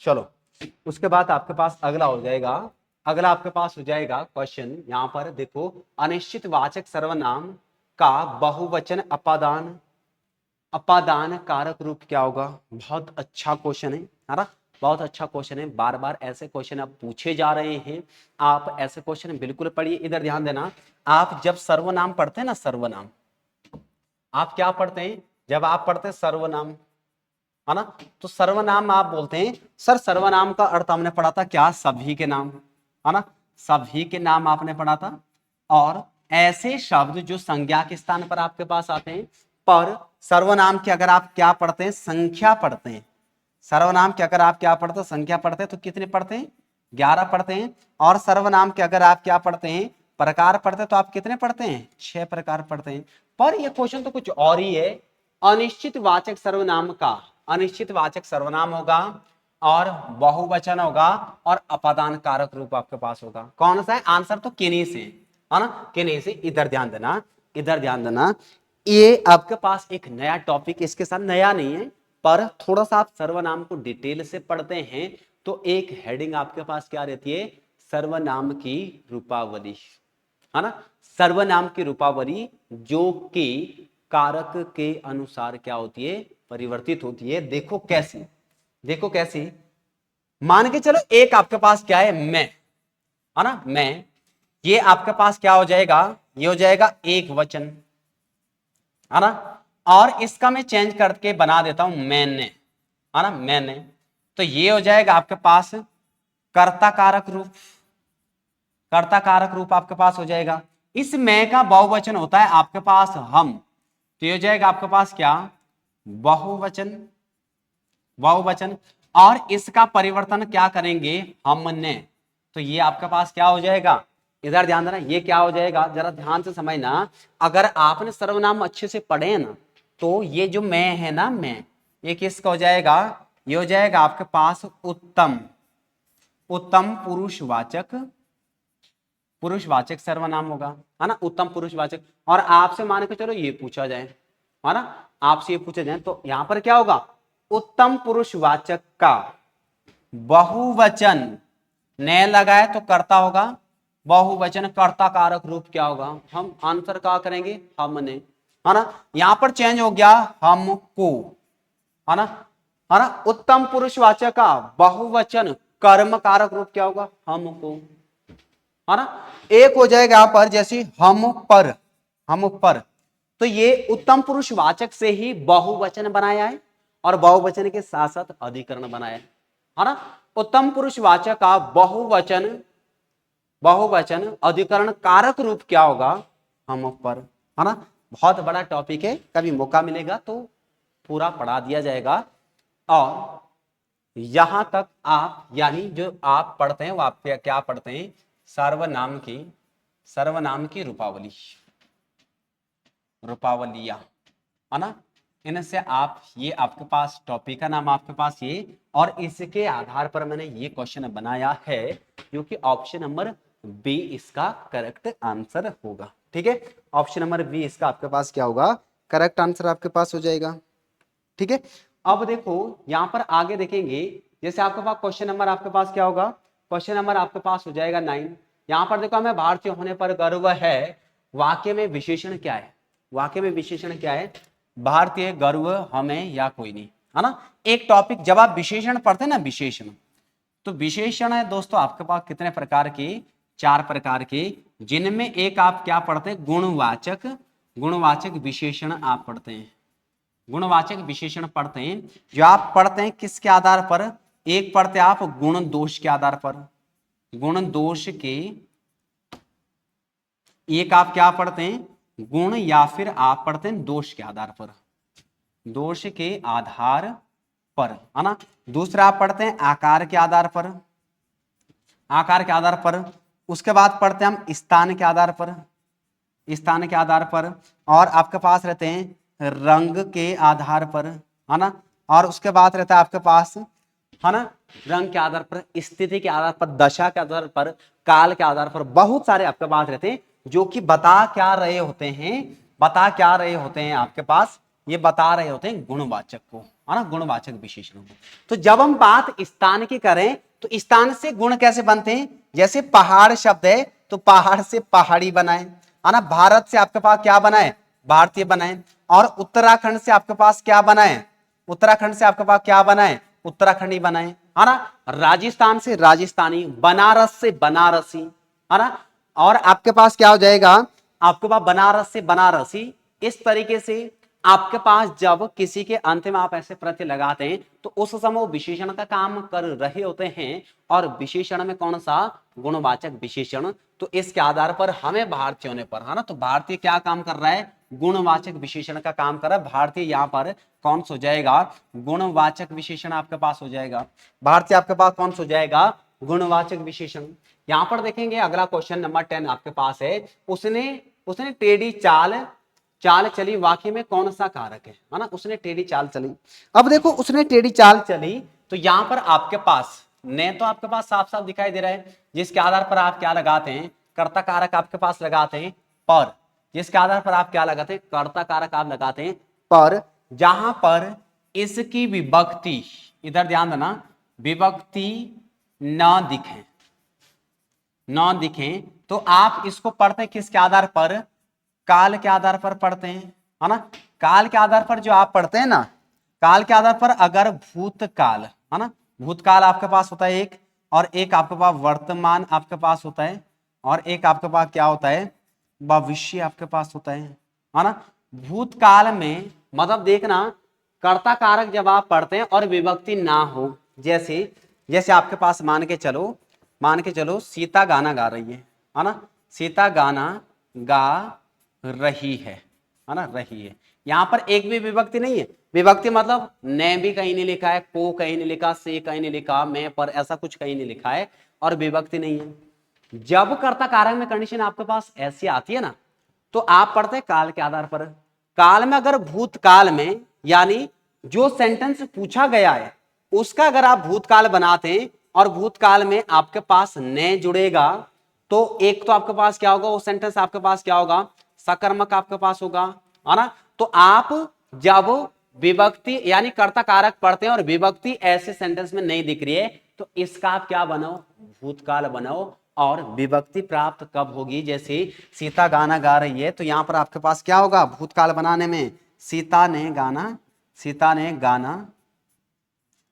चलो उसके बाद आपके पास अगला हो जाएगा, अगला आपके पास हो जाएगा क्वेश्चन, यहां पर देखो, अनिश्चित वाचक सर्वनाम का बहुवचन अपादान, अपादान कारक रूप क्या होगा। बहुत अच्छा क्वेश्चन है ना, बहुत अच्छा क्वेश्चन है, बार बार ऐसे क्वेश्चन आप पूछे जा रहे हैं, आप ऐसे क्वेश्चन बिल्कुल पढ़िए। इधर ध्यान देना, आप जब सर्वनाम पढ़ते हैं ना, सर्वनाम आप क्या पढ़ते हैं, जब आप पढ़ते हैं सर्वनाम, है ना, तो सर्वनाम आप बोलते हैं, सर सर्वनाम का अर्थ हमने पढ़ा था क्या, सभी के नाम, है ना, सभी के नाम आपने पढ़ा था। और ऐसे शब्द जो संज्ञा के स्थान पर आपके पास आते हैं, पर सर्वनाम के अगर आप क्या पढ़ते हैं, संख्या पढ़ते हैं, सर्वनाम के अगर आप क्या पढ़ते हैं, संख्या पढ़ते हैं, तो कितने पढ़ते हैं, 11 पढ़ते हैं। और सर्वनाम के अगर आप क्या पढ़ते हैं, प्रकार पढ़ते हैं, तो आप कितने पढ़ते हैं, 6 प्रकार पढ़ते हैं। पर यह क्वेश्चन तो कुछ और ही है, अनिश्चित वाचक सर्वनाम का, अनिश्चित वाचक सर्वनाम होगा, और बहुवचन होगा, और अपादान कारक रूप आपके पास होगा। कौन सा है आंसर, तो किन्हीं से, है ना, किन्हीं से। इधर ध्यान देना, इधर ध्यान देना, ये आपके पास एक नया टॉपिक, इसके साथ नया नहीं है, पर थोड़ा सा आप सर्वनाम को डिटेल से पढ़ते हैं, तो एक हेडिंग आपके पास क्या रहती है, सर्वनाम की रूपावली, है ना, सर्वनाम की रूपावली, जो कि कारक के अनुसार क्या होती है, परिवर्तित होती है। देखो कैसी, देखो कैसी, मान के चलो एक आपके पास क्या है, मैं, है ना, मैं, ये आपके पास क्या हो जाएगा, ये हो जाएगा एक वचन, है ना। और इसका मैं चेंज करके बना देता हूं मैंने, है ना, मैंने, तो ये हो जाएगा आपके पास कर्ता कारक रूप, कर्ता कारक रूप आपके पास हो जाएगा। इस मैं का बहुवचन होता है आपके पास हम, तो ये हो जाएगा आपके पास क्या, बहुवचन, बहुवचन। और इसका परिवर्तन क्या करेंगे, हमने, तो ये आपके पास क्या हो जाएगा, इधर ध्यान देना, ये क्या हो जाएगा, जरा ध्यान से समझना। अगर आपने सर्वनाम अच्छे से पढ़े ना, तो ये जो मैं है ना, मैं, ये किसका हो जाएगा, ये हो जाएगा आपके पास उत्तम, उत्तम पुरुषवाचक, पुरुषवाचक सर्वनाम होगा, है ना, उत्तम पुरुषवाचक। और आपसे मान के चलो ये पूछा जाए, है ना, आपसे ये पूछा जाए, तो यहां पर क्या होगा, उत्तम पुरुषवाचक का बहुवचन, ने लगाए तो कर्ता होगा, बहुवचन कर्ता कारक रूप क्या होगा, हम आंसर क्या करेंगे, हमने, है ना। यहां पर चेंज हो गया हमको, है ना, है ना। उत्तम पुरुषवाचक का बहुवचन कर्म कारक रूप क्या होगा, हमको, है ना। एक हो जाएगा यहां पर जैसे हम पर, हम पर, तो ये उत्तम पुरुषवाचक से ही बहुवचन बनाया है और बहुवचन के साथ साथ अधिकरण बनाया है ना। उत्तम पुरुषवाचक का बहुवचन, बहुवचन अधिकरण कारक रूप क्या होगा, हम पर, है ना। बहुत बड़ा टॉपिक है, कभी मौका मिलेगा तो पूरा पढ़ा दिया जाएगा। और यहां तक आप, यानी जो आप पढ़ते हैं वो आप क्या पढ़ते हैं, सर्वनाम की, सर्वनाम की रूपावली, रूपावलियां, है ना। इनसे आप, ये आपके पास टॉपिक का नाम आपके पास ये, और इसके आधार पर मैंने ये क्वेश्चन बनाया है, क्योंकि ऑप्शन नंबर बी इसका करेक्ट आंसर होगा। ठीक है, ऑप्शन नंबर बी इसका आपके पास क्या होगा, करेक्ट आंसर आपके पास हो जाएगा। ठीक है, अब देखो यहां पर आगे देखेंगे, जैसे आपके पास क्वेश्चन नंबर आपके पास क्या होगा, क्वेश्चन नंबर आपके पास हो जाएगा 9। यहां पर देखो हमें भारतीय होने पर गर्व है, वाक्य में विशेषण क्या है, वाक्य में विशेषण क्या है, भारतीय गर्व हमें या कोई नहीं, है ना। एक टॉपिक जब आप विशेषण पढ़ते हैं ना, विशेषण, तो विशेषण है दोस्तों आपके पास कितने प्रकार के, 4 प्रकार के, जिनमें एक आप क्या पढ़ते हैं, गुणवाचक, गुणवाचक विशेषण आप पढ़ते हैं, गुणवाचक विशेषण पढ़ते हैं। जो आप पढ़ते हैं किसके आधार पर, एक पढ़ते हैं आप गुण दोष के आधार पर, गुण दोष के, एक आप क्या पढ़ते हैं, गुण, या फिर आप पढ़ते हैं दोष के आधार पर, दोष के आधार पर, है ना। दूसरा आप पढ़ते हैं आकार के आधार पर, आकार के आधार पर। उसके बाद पढ़ते हैं हम स्थान के आधार पर, स्थान के आधार पर। और आपके पास रहते हैं रंग के आधार पर, है ना। और उसके बाद रहता है आपके पास, है ना, रंग के आधार पर, स्थिति के आधार पर, दशा के आधार पर, काल के आधार पर, बहुत सारे आपके पास रहते हैं, जो कि बता क्या रहे होते हैं, बता क्या रहे होते हैं आपके पास, ये बता रहे होते हैं गुणवाचक को, है ना, गुणवाचक विशेषणों को। तो जब हम बात स्थान की करें, तो स्थान से गुण कैसे बनते हैं, जैसे पहाड़ शब्द है, तो पहाड़ से पहाड़ी बनाए, है ना। भारत से आपके पास क्या बनाए, भारतीय बनाए। और उत्तराखंड से आपके पास क्या बनाए, उत्तराखंड से आपके पास क्या बनाए, उत्तराखंडी बनाए, है ना। राजस्थान से राजस्थानी, बनारस से बनारसी, है ना। और आपके पास क्या हो जाएगा, आपके पास बनारस से बनारसी। इस तरीके से आपके पास जब किसी के अंत में आप ऐसे प्रत्यय लगाते हैं, तो उस समय वो विशेषण का काम कर रहे होते हैं, और विशेषण में कौन सा, गुणवाचक विशेषण। तो इसके आधार पर हमें भारतीय होने पर, है ना, तो भारतीय क्या काम कर रहा है, गुणवाचक विशेषण का काम कर रहा है। भारतीय यहाँ पर कौन सा हो जाएगा, गुणवाचक विशेषण आपके पास हो जाएगा, भारतीय आपके पास कौन सा हो जाएगा, गुणवाचक विशेषण। यहां पर देखेंगे अगला क्वेश्चन नंबर 10 आपके पास है, उसने उसने टेढ़ी चाल, चाल चली, वाक्य में कौन सा कारक है ना, उसने टेढ़ी चाल चली। अब देखो उसने टेढ़ी चाल चली, तो यहां पर आपके पास ने तो आपके पास साफ साफ दिखाई दे रहा है, जिसके आधार पर आप क्या लगाते हैं, कर्ता कारक आपके पास लगाते हैं पर, जिसके आधार पर आप क्या लगाते हैं, कर्ता कारक आप लगाते हैं पर। जहां पर इसकी विभक्ति, इधर ध्यान देना, विभक्ति न दिखे, न दिखे, तो आप इसको पढ़ते हैं किसके आधार पर, काल के आधार पर पढ़ते हैं, है ना। काल के आधार पर जो आप पढ़ते हैं ना, काल के आधार पर अगर भूतकाल, है ना, भूतकाल आपके पास होता है एक, और एक आपके पास वर्तमान आपके पास होता है, और एक आपके पास क्या होता है, भविष्य आपके पास होता है ना। भूतकाल में मतलब देखना, कर्ता कारक जब आप पढ़ते हैं और विभक्ति ना हो, जैसे जैसे आपके पास मान के चलो सीता गाना गा रही है ना, सीता गाना गा रही है ना, रही है। यहां पर एक भी विभक्ति नहीं है। विभक्ति मतलब ने भी कहीं नहीं लिखा है, को कहीं नहीं लिखा, से कहीं नहीं लिखा, मैं पर ऐसा कुछ कहीं नहीं लिखा है, और विभक्ति नहीं है। जब कर्ता कारक में कंडीशन आपके पास ऐसी आती है ना, तो आप पढ़ते हैं काल के आधार पर। काल में अगर भूतकाल में, यानी जो सेंटेंस पूछा गया है उसका अगर आप भूतकाल बनाते हैं और भूतकाल में आपके पास ने जुड़ेगा, तो एक तो आपके पास क्या होगा, वो सेंटेंस आपके पास क्या होगा, सकर्मक आपके पास होगा, है ना। तो आप जब विभक्ति यानी कर्ता कारक पढ़ते हैं और विभक्ति ऐसे सेंटेंस में नहीं दिख रही है, तो इसका आप क्या बनाओ, भूतकाल बनाओ। और विभक्ति प्राप्त कब होगी, जैसे सीता गाना गा रही है, तो यहां पर आपके पास क्या होगा भूतकाल बनाने में, सीता ने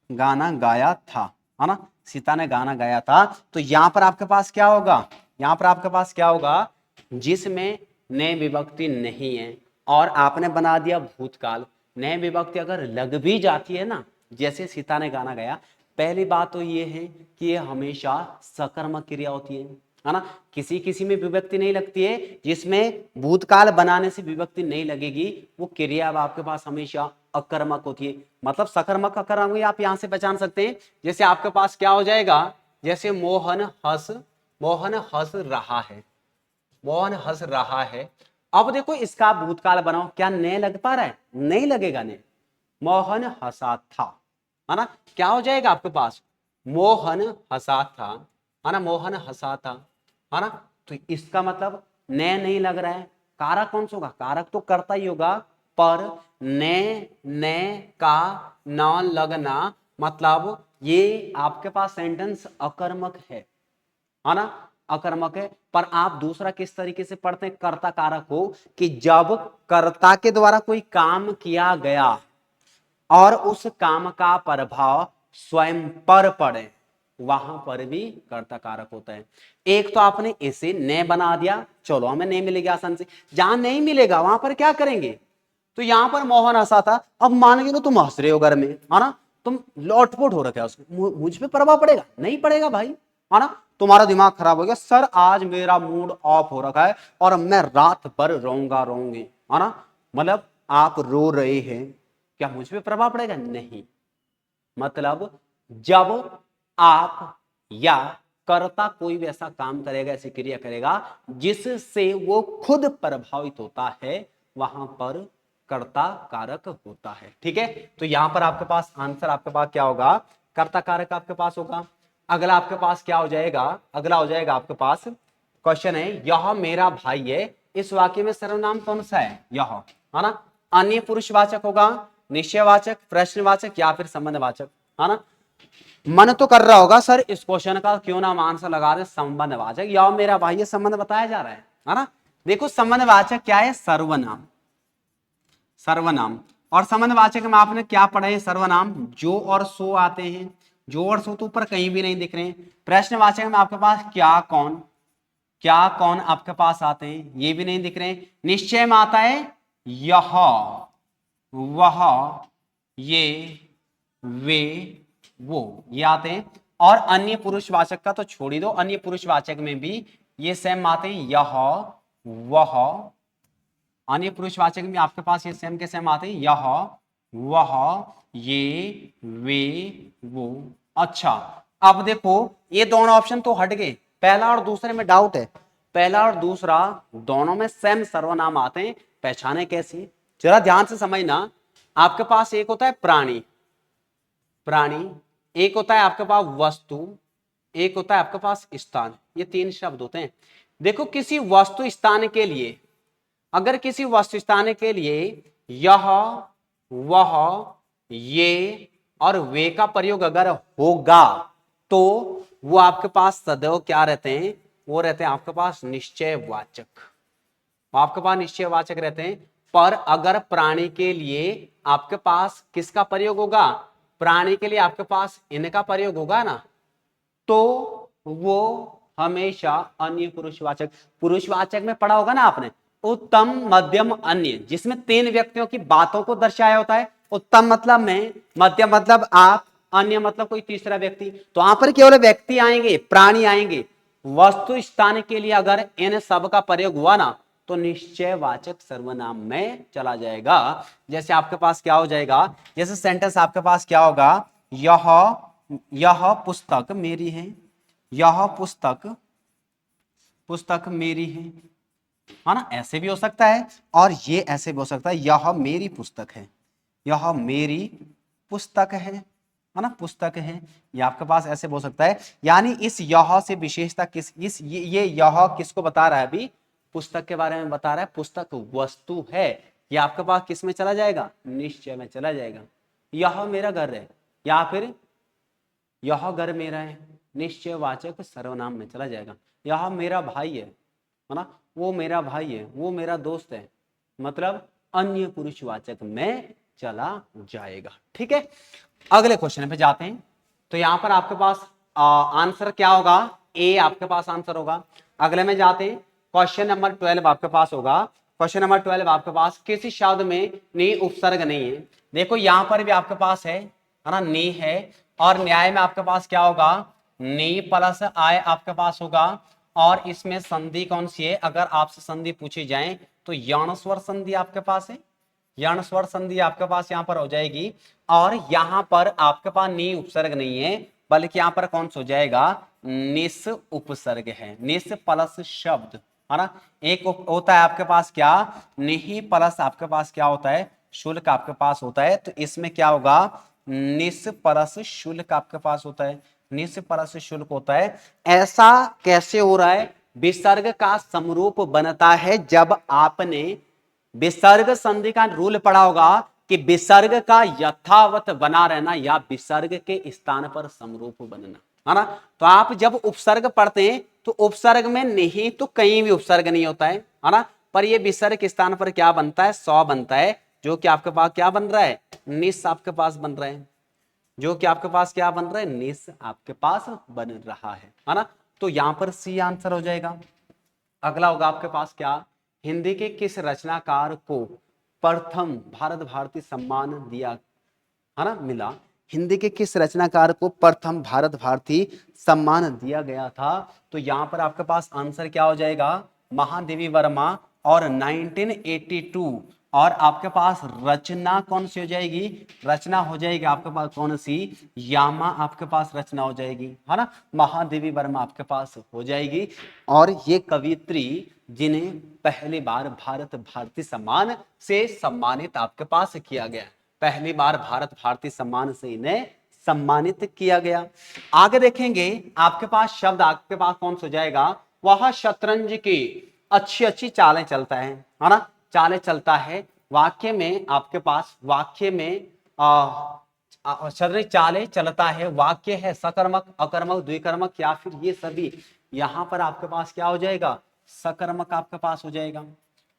गाना गाया था, है ना, सीता ने गाना गाया था। तो यहां पर आपके पास क्या होगा, यहां पर आपके पास क्या होगा, जिसमें ने विभक्ति नहीं है और आपने बना दिया भूतकाल। ने विभक्ति अगर लग भी जाती है ना, जैसे सीता ने गाना गाया, पहली बात तो ये है कि ये हमेशा सकर्मक क्रिया होती है ना। किसी किसी में विभक्ति नहीं लगती है, जिसमें भूतकाल बनाने से विभक्ति नहीं लगेगी, वो क्रिया अब आपके पास हमेशा अकर्मक होती है। मतलब सकर्मक अकर्मक आप यहां से पहचान सकते हैं। जैसे आपके पास क्या हो जाएगा, जैसे मोहन हंस रहा है, मोहन हंस रहा है। अब देखो इसका भूतकाल बनाओ, क्या ने लग पा रहा है, नहीं लगेगा ने। मोहन हंसा था, है ना, क्या हो जाएगा आपके पास, मोहन हंसा था, है ना, मोहन हंसा था, है ना। तो इसका मतलब ने नहीं लग रहा है। कारक कौन सा होगा, कारक तो करता ही होगा, पर ने का न लगना मतलब ये आपके पास सेंटेंस अकर्मक है ना, अकर्मक है। पर आप दूसरा किस तरीके से पढ़ते हैं, कर्ता कारक हो, कि जब कर्ता के द्वारा कोई काम किया गया और उस काम का प्रभाव स्वयं पर पड़े, वहां पर भी कर्ता कारक होता है। एक तो आपने इसे ने बना दिया, चलो हमें नहीं मिलेगा आसान से, जहां नहीं मिलेगा वहां पर क्या करेंगे, तो यहां पर मोहन हंसा था, अब मान के लो तुम हंस रहे हो घर में, है ना, तुम लोटपोट हो रखा है उसमें, मुझ पे प्रभाव पड़ेगा, नहीं पड़ेगा भाई, है ना। तुम्हारा दिमाग खराब हो गया, सर आज मेरा मूड ऑफ हो रखा है और मैं रात भर रोऊंगी, है ना, मतलब आप रो रहे हैं, क्या मुझ पे प्रभाव पड़ेगा, नहीं। मतलब जब आप या कर्ता कोई भी ऐसा काम करेगा, ऐसी क्रिया करेगा जिससे वो खुद प्रभावित होता है, वहां पर कर्ता कारक होता है। ठीक है, तो यहां पर आपके पास आंसर आपके पास क्या होगा, कर्ता कारक आपके पास होगा। अगला आपके पास क्या हो जाएगा, अगला हो जाएगा आपके पास क्वेश्चन है, यह मेरा भाई है। इस वाक्य में सर्वनाम कौन सा है, यह, है ना। अन्य पुरुषवाचक होगा, निश्चयवाचक, प्रश्नवाचक या फिर संबंधवाचक, है ना। मन तो कर रहा होगा सर इस क्वेश्चन का क्यों ना आंसर लगा दे संबंधवाचक, या मेरा भाई ये संबंध बताया जा रहा है ना। देखो संबंधवाचक क्या है, सर्वनाम, सर्वनाम। और संबंधवाचक में आपने क्या पढ़ा है, सर्वनाम जो और सो आते हैं, जो और सो तो ऊपर कहीं भी नहीं दिख रहे हैं। प्रश्नवाचक में आपके पास क्या कौन, क्या कौन आपके पास आते हैं, ये भी नहीं दिख रहे हैं। निश्चय में आता है यह, वह, ये, वे, वो, ये आते हैं। और अन्य पुरुषवाचक का तो छोड़ ही दो, अन्य पुरुषवाचक में भी ये सेम आते हैं, यह, वह, अन्य पुरुषवाचक में आपके पास ये सेम के सेम आते हैं, यह, वह, ये, वे, वो। अच्छा, अब देखो ये दोनों ऑप्शन तो हट गए, पहला और दूसरे में डाउट है। पहला और दूसरा दोनों में सेम सर्वनाम आते हैं, पहचाने कैसे, जरा ध्यान से समझना। आपके पास एक होता है प्राणी, प्राणी, एक होता है आपके पास वस्तु, एक होता है आपके पास स्थान, ये तीन शब्द होते हैं। देखो किसी वस्तु स्थान के लिए, अगर किसी वस्तु स्थान के लिए यह, वह, ये और वे का प्रयोग अगर होगा, तो वो आपके पास सदैव क्या रहते हैं, वो रहते हैं आपके पास निश्चयवाचक, आपके पास निश्चयवाचक रहते हैं। पर अगर प्राणी के लिए आपके पास किसका प्रयोग होगा, प्राणी के लिए आपके पास इनका प्रयोग होगा ना, तो वो हमेशा अन्य पुरुषवाचक, पुरुषवाचक में पढ़ा होगा ना आपने, उत्तम, मध्यम, अन्य, जिसमें तीन व्यक्तियों की बातों को दर्शाया होता है। उत्तम मतलब मैं, मध्यम मतलब आप, अन्य मतलब कोई तीसरा व्यक्ति। तो वहां पर केवल व्यक्ति आएंगे, प्राणी आएंगे। वस्तु स्थान के लिए अगर इन सब का प्रयोग हुआ ना, तो निश्चयवाचक सर्वनाम में चला जाएगा। जैसे आपके पास क्या हो जाएगा, जैसे सेंटेंस आपके पास क्या होगा, यह पुस्तक मेरी है, यह पुस्तक पुस्तक मेरी है ना, ऐसे भी हो सकता है। और ये ऐसे भी हो सकता है, यह मेरी पुस्तक है, यह मेरी पुस्तक है ना, पुस्तक है। ये आपके पास ऐसे हो सकता है। यानी इस यह से विशेषता किस, इस ये यह किसको बता रहा है, अभी पुस्तक के बारे में बता रहा है। पुस्तक वस्तु है, ये आपके पास किस में चला जाएगा, निश्चय में चला जाएगा। यह मेरा घर है, या फिर यह घर मेरा है, निश्चयवाचक सर्वनाम में चला जाएगा। यह मेरा भाई है ना, वो मेरा भाई है, वो मेरा दोस्त है, मतलब अन्य पुरुषवाचक में चला जाएगा। ठीक है, अगले क्वेश्चन पे जाते हैं। तो यहां पर आपके पास आंसर क्या होगा, ए आपके पास आंसर होगा। अगले में जाते हैं, क्वेश्चन नंबर 12 आपके पास होगा। क्वेश्चन नंबर 12 आपके पास किसी शब्द में नी उपसर्ग नहीं है। देखो यहां पर भी आपके पास है ना, नी है। और न्याय में आपके पास क्या होगा, नी प्लस आय आपके पास होगा। और इसमें संधि कौन सी है, अगर आपसे संधि पूछी जाए तो यण स्वर संधि आपके पास है, यण स्वर संधि आपके पास यहां पर हो जाएगी। और यहां पर आपके पास नी उपसर्ग नहीं है, बल्कि यहां पर कौन सा हो जाएगा, निस उपसर्ग है, निस प्लस शब्द है ना। एक होता है आपके पास क्या, निही प्लस आपके पास क्या होता है, शुल्क आपके पास होता है। तो इसमें क्या होगा, निस प्लस शुल्क आपके पास होता है, निस प्लस शुल्क होता है। ऐसा कैसे हो रहा है, विसर्ग का समरूप बनता है जब आपने विसर्ग संधि का रूल पढ़ा होगा कि विसर्ग का यथावत बना रहना या विसर्ग के स्थान पर समरूप बनना, है ना। तो आप जब उपसर्ग पढ़ते हैं तो उपसर्ग में नहीं तो कहीं भी उपसर्ग नहीं होता है ना। पर ये विसर्ग के स्थान पर क्या बनता है, सौ बनता है, जो कि आपके पास क्या बन रहा है, निस आपके पास बन रहा है, जो कि आपके पास क्या बन रहा है, निस आपके पास बन रहा है ना। तो यहां पर सी आंसर हो जाएगा। अगला होगा आपके पास क्या, हिंदी के किस रचनाकार को प्रथम भारत भारती सम्मान दिया, है ना, मिला। हिंदी के किस रचनाकार को प्रथम भारत भारती सम्मान दिया गया था। तो यहां पर आपके पास आंसर क्या हो जाएगा, महादेवी वर्मा। और 1982। और आपके पास रचना कौन सी हो जाएगी, रचना हो जाएगी आपके पास कौन सी, यामा आपके पास रचना हो जाएगी, है ना, महादेवी वर्मा आपके पास हो जाएगी। और ये कवियत्री जिन्हें पहली बार भारत भारती सम्मान से सम्मानित आपके पास किया गया, पहली बार भारत भारती सम्मान से इन्हें सम्मानित किया गया। आगे देखेंगे आपके पास शब्द आपके पास कौन सा जाएगा, वह शतरंज की अच्छी अच्छी चालें चलता है ना, चालें चलता है। वाक्य में आपके पास, वाक्य में शतरंज चालें चलता है, वाक्य है सकर्मक अकर्मक द्विकर्मक या फिर ये सभी। यहां पर आपके पास क्या हो जाएगा, सकर्मक आपके पास हो जाएगा।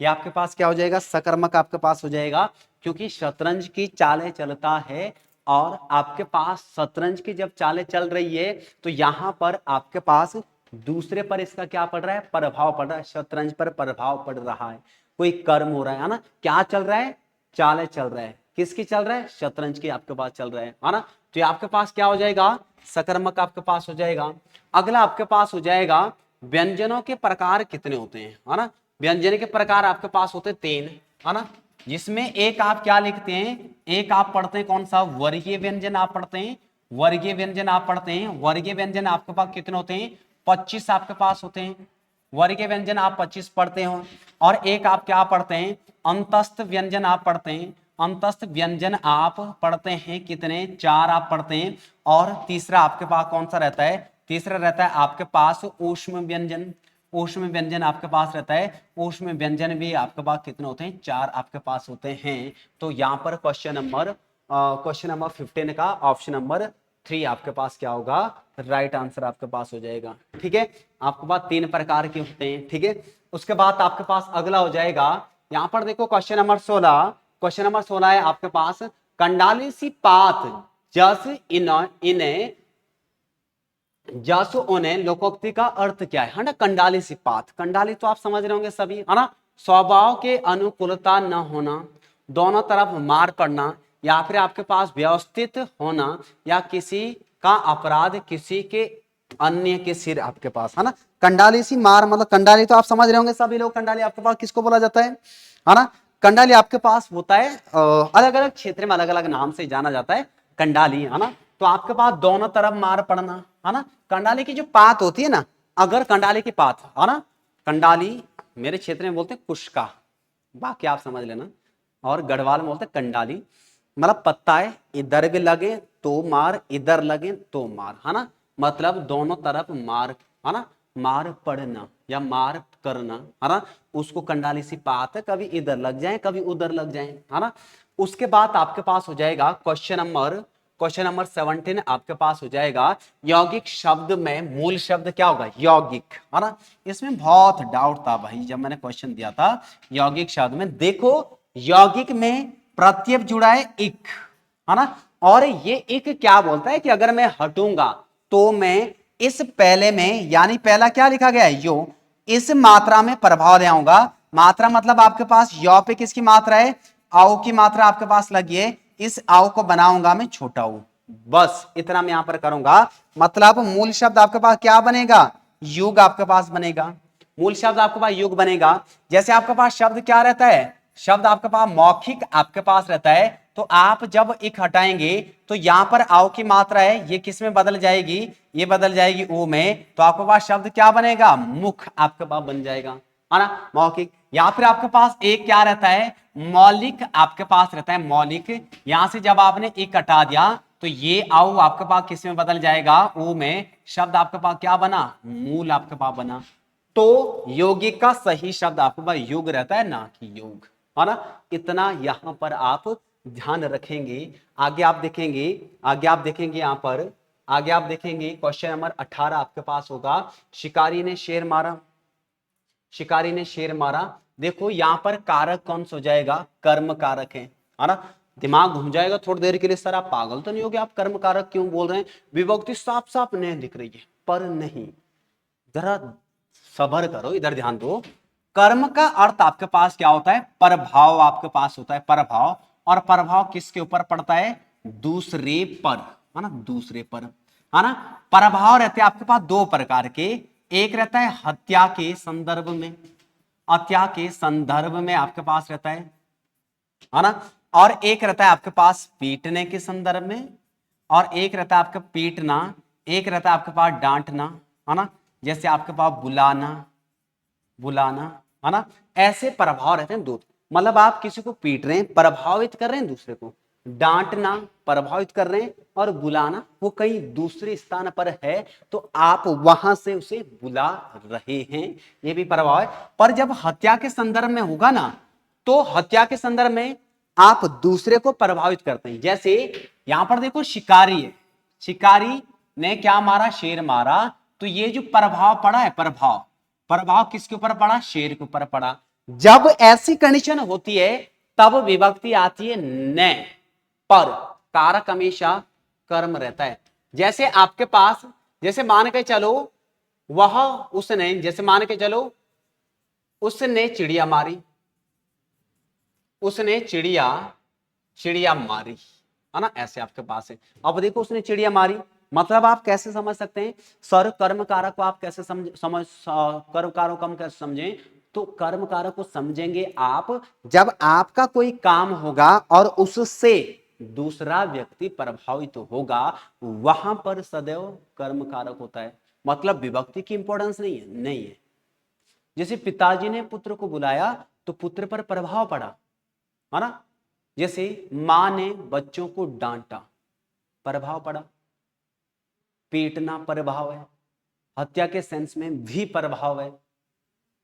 ये आपके पास क्या हो जाएगा, सकर्मक आपके पास हो जाएगा, क्योंकि शतरंज की चालें चलता है। और आपके पास शतरंज की जब चालें चल रही है तो यहां पर आपके पास दूसरे पर इसका क्या पड़ रहा है, प्रभाव पड़ रहा है, शतरंज पर प्रभाव पड़ रहा है, कोई कर्म हो रहा है ना। क्या चल रहा है, चालें चल रहा है, किसकी चल रहा है, शतरंज की आपके पास चल रहा है ना। तो ये आपके पास क्या हो जाएगा, सकर्मक आपके पास हो जाएगा। अगला आपके पास हो जाएगा, व्यंजनों के प्रकार कितने होते हैं, है ना। व्यंजन के प्रकार आपके पास होते हैं 3, है ना। जिसमें एक आप क्या लिखते हैं, एक आप पढ़ते हैं कौन सा, वर्गीय व्यंजन आप पढ़ते हैं, वर्गीय व्यंजन आप पढ़ते हैं। वर्गीय व्यंजन आपके पास कितने होते हैं, 25 आपके पास होते हैं, वर्गीय व्यंजन आप 25 पढ़ते हो। और एक आप क्या पढ़ते हैं, अंतस्थ व्यंजन आप पढ़ते हैं, अंतस्थ व्यंजन आप पढ़ते हैं कितने, 4 आप पढ़ते हैं। और तीसरा आपके पास कौन सा रहता है, तीसरा रहता है आपके पास ऊष्म व्यंजन, ऊष्म व्यंजन आपके पास रहता है। ऊष्म व्यंजन भी आपके पास कितने होते हैं, 4 आपके पास होते हैं। तो यहाँ पर क्वेश्चन नंबर 15 का ऑप्शन नंबर 3 आपके पास क्या होगा, राइट आंसर आपके पास हो जाएगा। ठीक है, आपके पास 3 प्रकार के होते हैं। ठीक है, उसके बाद आपके पास अगला हो जाएगा, यहाँ पर देखो क्वेश्चन नंबर 16, क्वेश्चन नंबर 16 है आपके पास, कंडाली सी पात जस इन्हें जासु उन्हें लोकोक्ति का अर्थ क्या है ना। कंडाली सी पात, कंडाली तो आप समझ रहे होंगे सभी, है ना। स्वभाव के अनुकूलता न होना, दोनों तरफ मार पड़ना, या फिर आपके पास व्यवस्थित होना, या किसी का अपराध किसी के अन्य के सिर आपके पास, है ना। कंडाली सी मार, मतलब कंडाली तो आप समझ रहे होंगे सभी लोग, कंडाली आपके पास किसको बोला जाता है ना। कंडाली आपके पास होता है, अलग अलग क्षेत्र में अलग अलग नाम से जाना जाता है कंडाली, है ना। तो आपके पास दोनों तरफ मार पड़ना, है ना। कंडाली की जो पात होती है ना, अगर कंडाली की पात, है ना, कंडाली मेरे क्षेत्र में बोलते हैं कुशका, बाकी आप समझ लेना, और गढ़वाल में बोलते हैं कंडाली। मतलब पत्ता है, इधर भी लगे तो मार, इधर लगे तो मार, है ना। मतलब दोनों तरफ मार, है ना, मार पड़ना या मार करना, है ना, उसको कंडाली सी पात है, कभी इधर लग जाए कभी उधर लग जाए, है ना। उसके बाद आपके पास हो जाएगा क्वेश्चन नंबर 17 आपके पास हो जाएगा, यौगिक शब्द में मूल शब्द क्या होगा, यौगिक, है ना। इसमें बहुत डाउट था भाई जब मैंने क्वेश्चन दिया था यौगिक शब्द में। देखो यौगिक में प्रत्यय जुड़ा है इक, है ना, और ये इक क्या बोलता है कि अगर मैं हटूंगा तो मैं इस पहले में, यानी पहला क्या लिखा गया है यो, इस मात्रा में प्रभाव ले आऊंगा। मात्रा मतलब आपके पास यौ पे किसकी मात्रा है, आओ की मात्रा आपके पास लगी है, इस आओ को बनाऊंगा मैं छोटा ऊ, बस इतना मैं यहां पर करूंगा। मतलब मूल शब्द आपके पास क्या बनेगा, युग आपके पास बनेगा, मूल शब्द आपके पास युग बनेगा। जैसे आपके पास शब्द क्या रहता है, शब्द आपके पास मौखिक आपके पास रहता है, तो आप जब एक हटाएंगे तो यहां पर आओ की मात्रा है, ये किस में बदल जाएगी, ये बदल जाएगी ओ में, तो आपके पास शब्द क्या बनेगा, मुख आपके पास बन जाएगा, है ना, मौखिक। या फिर आपके पास एक क्या रहता है, मौलिक आपके पास रहता है, मौलिक। यहां से जब आपने एक हटा दिया तो ये आओ आपके पास किस में बदल जाएगा, ओ में, शब्द आपके पास क्या बना, मूल आपके पास बना। तो यौगिक का सही शब्द आपके पास युग रहता है, ना कि योग, है ना। इतना यहां पर आप ध्यान रखेंगे। आगे आप देखेंगे, आगे आप देखेंगे यहां पर, आगे आप देखेंगे क्वेश्चन नंबर 18 आपके पास होगा, शिकारी ने शेर मारा, शिकारी ने शेर मारा। देखो यहां पर कारक कौन सा हो जाएगा, कर्म कारक है ना। दिमाग घूम जाएगा थोड़ी देर के लिए, सर आप पागल तो नहीं हो गया, आप कर्म कारक क्यों बोल रहे हैं, विभक्ति साफ साफ नहीं दिख रही है, पर नहीं, जरा सबर करो, इधर ध्यान दो। कर्म का अर्थ आपके पास क्या होता है, प्रभाव आपके पास होता है, प्रभाव, और प्रभाव किसके ऊपर पड़ता है, दूसरे पर, है ना, दूसरे पर, है ना। प्रभाव रहते हैं आपके पास दो प्रकार के, एक रहता है हत्या के संदर्भ में, हत्या के संदर्भ में आपके पास रहता है ना, और एक रहता है आपके पास पीटने के संदर्भ में, और एक रहता है आपका पीटना, एक रहता है आपके पास डांटना, है ना, जैसे आपके पास बुलाना, बुलाना, है ना। ऐसे प्रभाव रहते हैं दो, मतलब आप किसी को पीट रहे हैं, प्रभावित कर रहे हैं दूसरे को, डांटना प्रभावित कर रहे हैं, और बुलाना वो कहीं दूसरे स्थान पर है तो आप वहां से उसे बुला रहे हैं, ये भी प्रभाव है। पर जब हत्या के संदर्भ में होगा ना, तो हत्या के संदर्भ में आप दूसरे को प्रभावित करते हैं। जैसे यहां पर देखो शिकारी है, शिकारी ने क्या मारा, शेर मारा, तो ये जो प्रभाव पड़ा है, प्रभाव, प्रभाव किसके ऊपर पड़ा, शेर के ऊपर पड़ा। जब ऐसी कंडीशन होती है तब विभक्ति आती है न, पर कारक हमेशा कर्म रहता है। जैसे आपके पास, जैसे मान के चलो वह, उसने, जैसे मान के चलो उसने चिड़िया मारी, उसने चिड़िया, चिड़िया मारी, है ना, ऐसे आपके पास है। अब देखो उसने चिड़िया मारी, मतलब आप कैसे समझ सकते हैं, सर कर्म कारक को आप कैसे कर्म कारक को हम कैसे समझें, तो कर्म कारक को समझेंगे आप जब आपका कोई काम होगा और उससे दूसरा व्यक्ति प्रभावित होगा, वहां पर सदैव कर्म कारक होता है। मतलब विभक्ति की इंपॉर्टेंस नहीं है, नहीं है। जैसे पिताजी ने पुत्र को बुलाया तो पुत्र पर प्रभाव पड़ा, है ना। जैसे मां ने बच्चों को डांटा, प्रभाव पड़ा, पीटना प्रभाव है, हत्या के सेंस में भी प्रभाव है।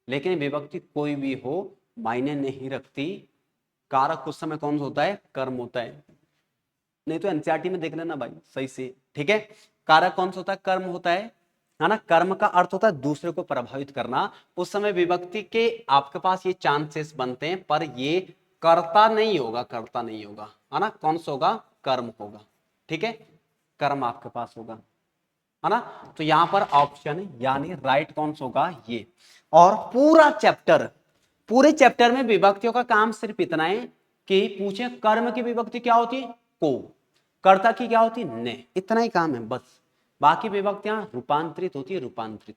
लेकिन विभक्ति कोई भी हो मायने नहीं रखती, कारक उस समय कौन सा होता है, कर्म होता है। नहीं तो एनसीईआरटी में देख लेना भाई सही से, ठीक है। कारक कौन सा होता है, कर्म होता है ना। कर्म का अर्थ होता है दूसरे को प्रभावित करना। उस समय विभक्ति के आपके पास ये चांसेस बनते हैं, पर ये कर्ता नहीं होगा, कर्ता नहीं होगा, है ना। कौन सा होगा, कर्म होगा, ठीक है, कर्म आपके पास होगा, है ना। तो यहां पर ऑप्शन यानी राइट कौन सा होगा, ये। और पूरा चैप्टर, पूरे चैप्टर में विभक्तियों का काम सिर्फ इतना है कि पूछे कर्म की विभक्ति क्या होती है, को, कर्ता की क्या होती है, ने, इतना ही काम है बस। बाकी विभक्तियां रूपांतरित होती है, रूपांतरित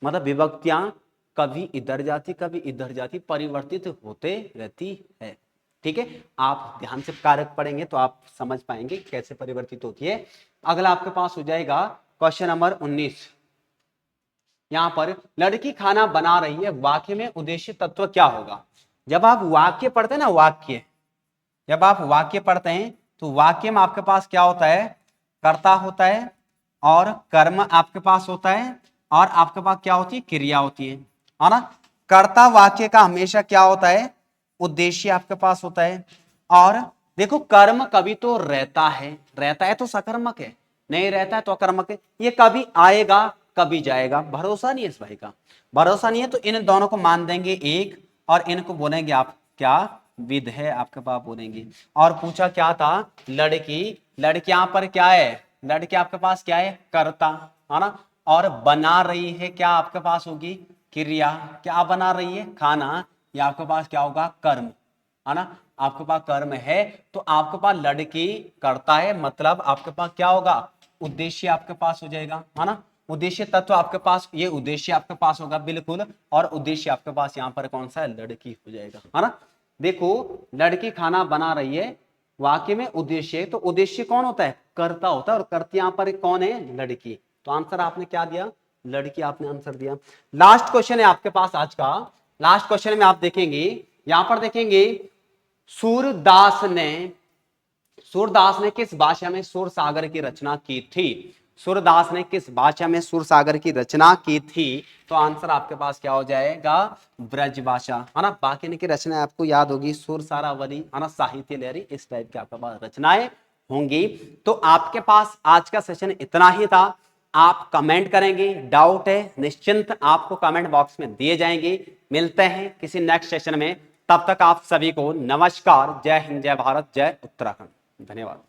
मतलब विभक्तियां कभी इधर जाती कभी इधर जाती, परिवर्तित होते रहती है। ठीक है, आप ध्यान से कारक पढ़ेंगे तो आप समझ पाएंगे कैसे परिवर्तित होती है। अगला आपके पास हो जाएगा क्वेश्चन नंबर 19। यहां पर लड़की खाना बना रही है, वाक्य में उद्देश्य तत्व क्या होगा? जब आप वाक्य पढ़ते हैं ना, वाक्य, जब आप वाक्य पढ़ते हैं तो वाक्य में आपके पास क्या होता है? कर्ता होता है और कर्म आपके पास होता है और आपके पास क्या होती है? क्रिया होती है ना। कर्ता वाक्य का हमेशा क्या होता है? उद्देश्य आपके पास होता है। और देखो कर्म कभी तो रहता है तो सकर्मक है, नहीं रहता है तो अकर्मक है। ये कभी आएगा कभी जाएगा, भरोसा नहीं है इस भाई का, भरोसा नहीं है तो इन दोनों को मान देंगे एक और इनको बोलेंगे आप क्या? विध है आपके पास बोलेंगे। और पूछा क्या था? लड़की, लड़की यहां पर क्या है? लड़की आपके पास क्या है? कर्ता है ना। और बना रही है क्या आपके पास होगी? क्रिया। क्या बना रही है? खाना। या आपके पास क्या होगा? कर्म, है ना। आपके पास कर्म है तो आपके पास लड़की करता है, मतलब आपके पास क्या होगा? उद्देश्य आपके पास हो जाएगा, है ना। उद्देश्य तत्व आपके पास, ये उद्देश्य आपके पास होगा बिल्कुल, और उद्देश्य आपके पास यहाँ पर कौन सा है? लड़की हो जाएगा, है ना। देखो लड़की खाना बना रही है, वाक्य में उद्देश्य, तो उद्देश्य कौन होता है? कर्ता होता है, और कर्ता यहाँ पर कौन है? लड़की। तो आंसर आपने क्या दिया? लड़की आपने आंसर दिया। लास्ट क्वेश्चन है आपके पास आज का। लास्ट क्वेश्चन में आप देखेंगे, यहां पर देखेंगे सूरदास ने किस भाषा में सुर सागर की रचना की थी? सूरदास ने किस भाषा में सुर सागर की रचना की थी? तो आंसर आपके पास क्या हो जाएगा? ब्रज भाषा, है ना। बाकी की रचना आपको याद होगी, सुर सारावली, है ना, साहित्य लहरी, इस टाइप के आपके पास रचनाएं होंगी। तो आपके पास आज का सेशन इतना ही था। आप कमेंट करेंगे, डाउट है निश्चिंत आपको कमेंट बॉक्स में दिए जाएंगे। मिलते हैं किसी नेक्स्ट सेशन में, तब तक आप सभी को नमस्कार। जय हिंद, जय भारत, जय उत्तराखंड। धन्यवाद।